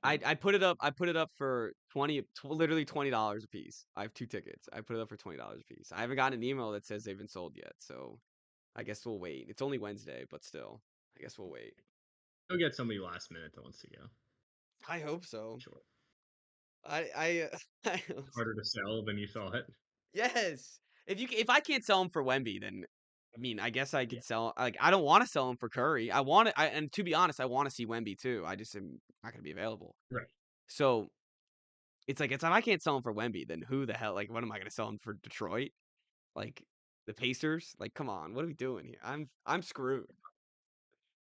I put it up. I put it up for literally $20 a piece. I have two tickets. I put it up for $20 a piece. I haven't gotten an email that says they've been sold yet, so I guess we'll wait. It's only Wednesday, but still, I guess we'll wait. They'll get somebody last minute that wants to go. I hope so. Sure. I Harder to sell than you thought. yes. If I can't sell him for Wemby, then I mean, I guess I Yeah. could sell. Like, I don't want to sell him for Curry. I want to. And to be honest, I want to see Wemby too. I just am not gonna be available. Right. So it's if I can't sell him for Wemby, then who the hell? Like, what am I gonna sell him for Detroit? Like the Pacers? Like, come on, what are we doing here? I'm screwed.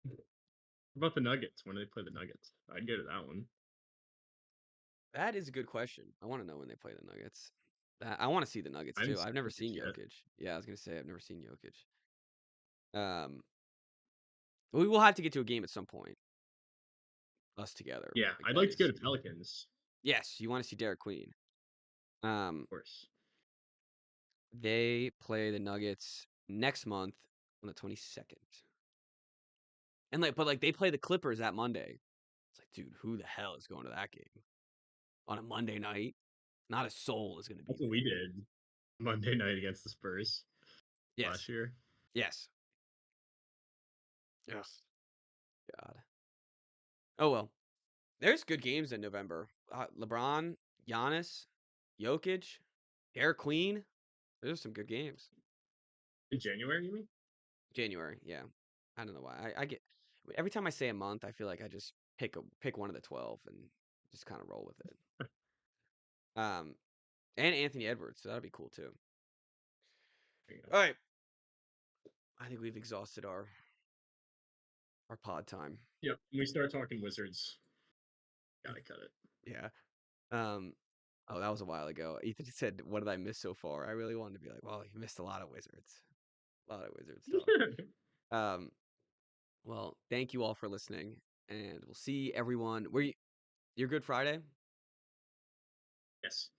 What about the Nuggets? When do they play the Nuggets? I'd go to that one. That is a good question. I want to know when they play the Nuggets. I want to see the Nuggets I haven't too. seen I've never Nuggets seen yet. Jokic. Yeah, I was gonna say I've never seen Jokic. We will have to get to a game at some point, us together. Yeah, Like I'd that like to go is to Pelicans, yes. You want to see Derek Queen? Um, of course. they play the Nuggets next month on the 22nd, and but they play the Clippers that Monday. It's like, dude, who the hell is going to that game on a Monday night? Not a soul is going to be That's what we there. did Monday night against the Spurs Yes, last year. yes. Ugh, God. Oh well. There's good games in November. LeBron, Giannis. Jokic, Derek Queen. Those are some good games. In January, you mean? January, yeah. I don't know why. I get every time I say a month, I feel like I just pick one of the 12 and just kind of roll with it. And Anthony Edwards, so that'll be cool too. There you go. All right. I think we've exhausted our pod time. Yep. When we start talking Wizards, gotta cut it. Yeah. Oh, that was a while ago. Ethan said, "What did I miss so far?" I really wanted to be like, "Well, you missed a lot of Wizards, a lot of Wizards talk." Well, thank you all for listening, and we'll see everyone. You're Good Friday? Yes.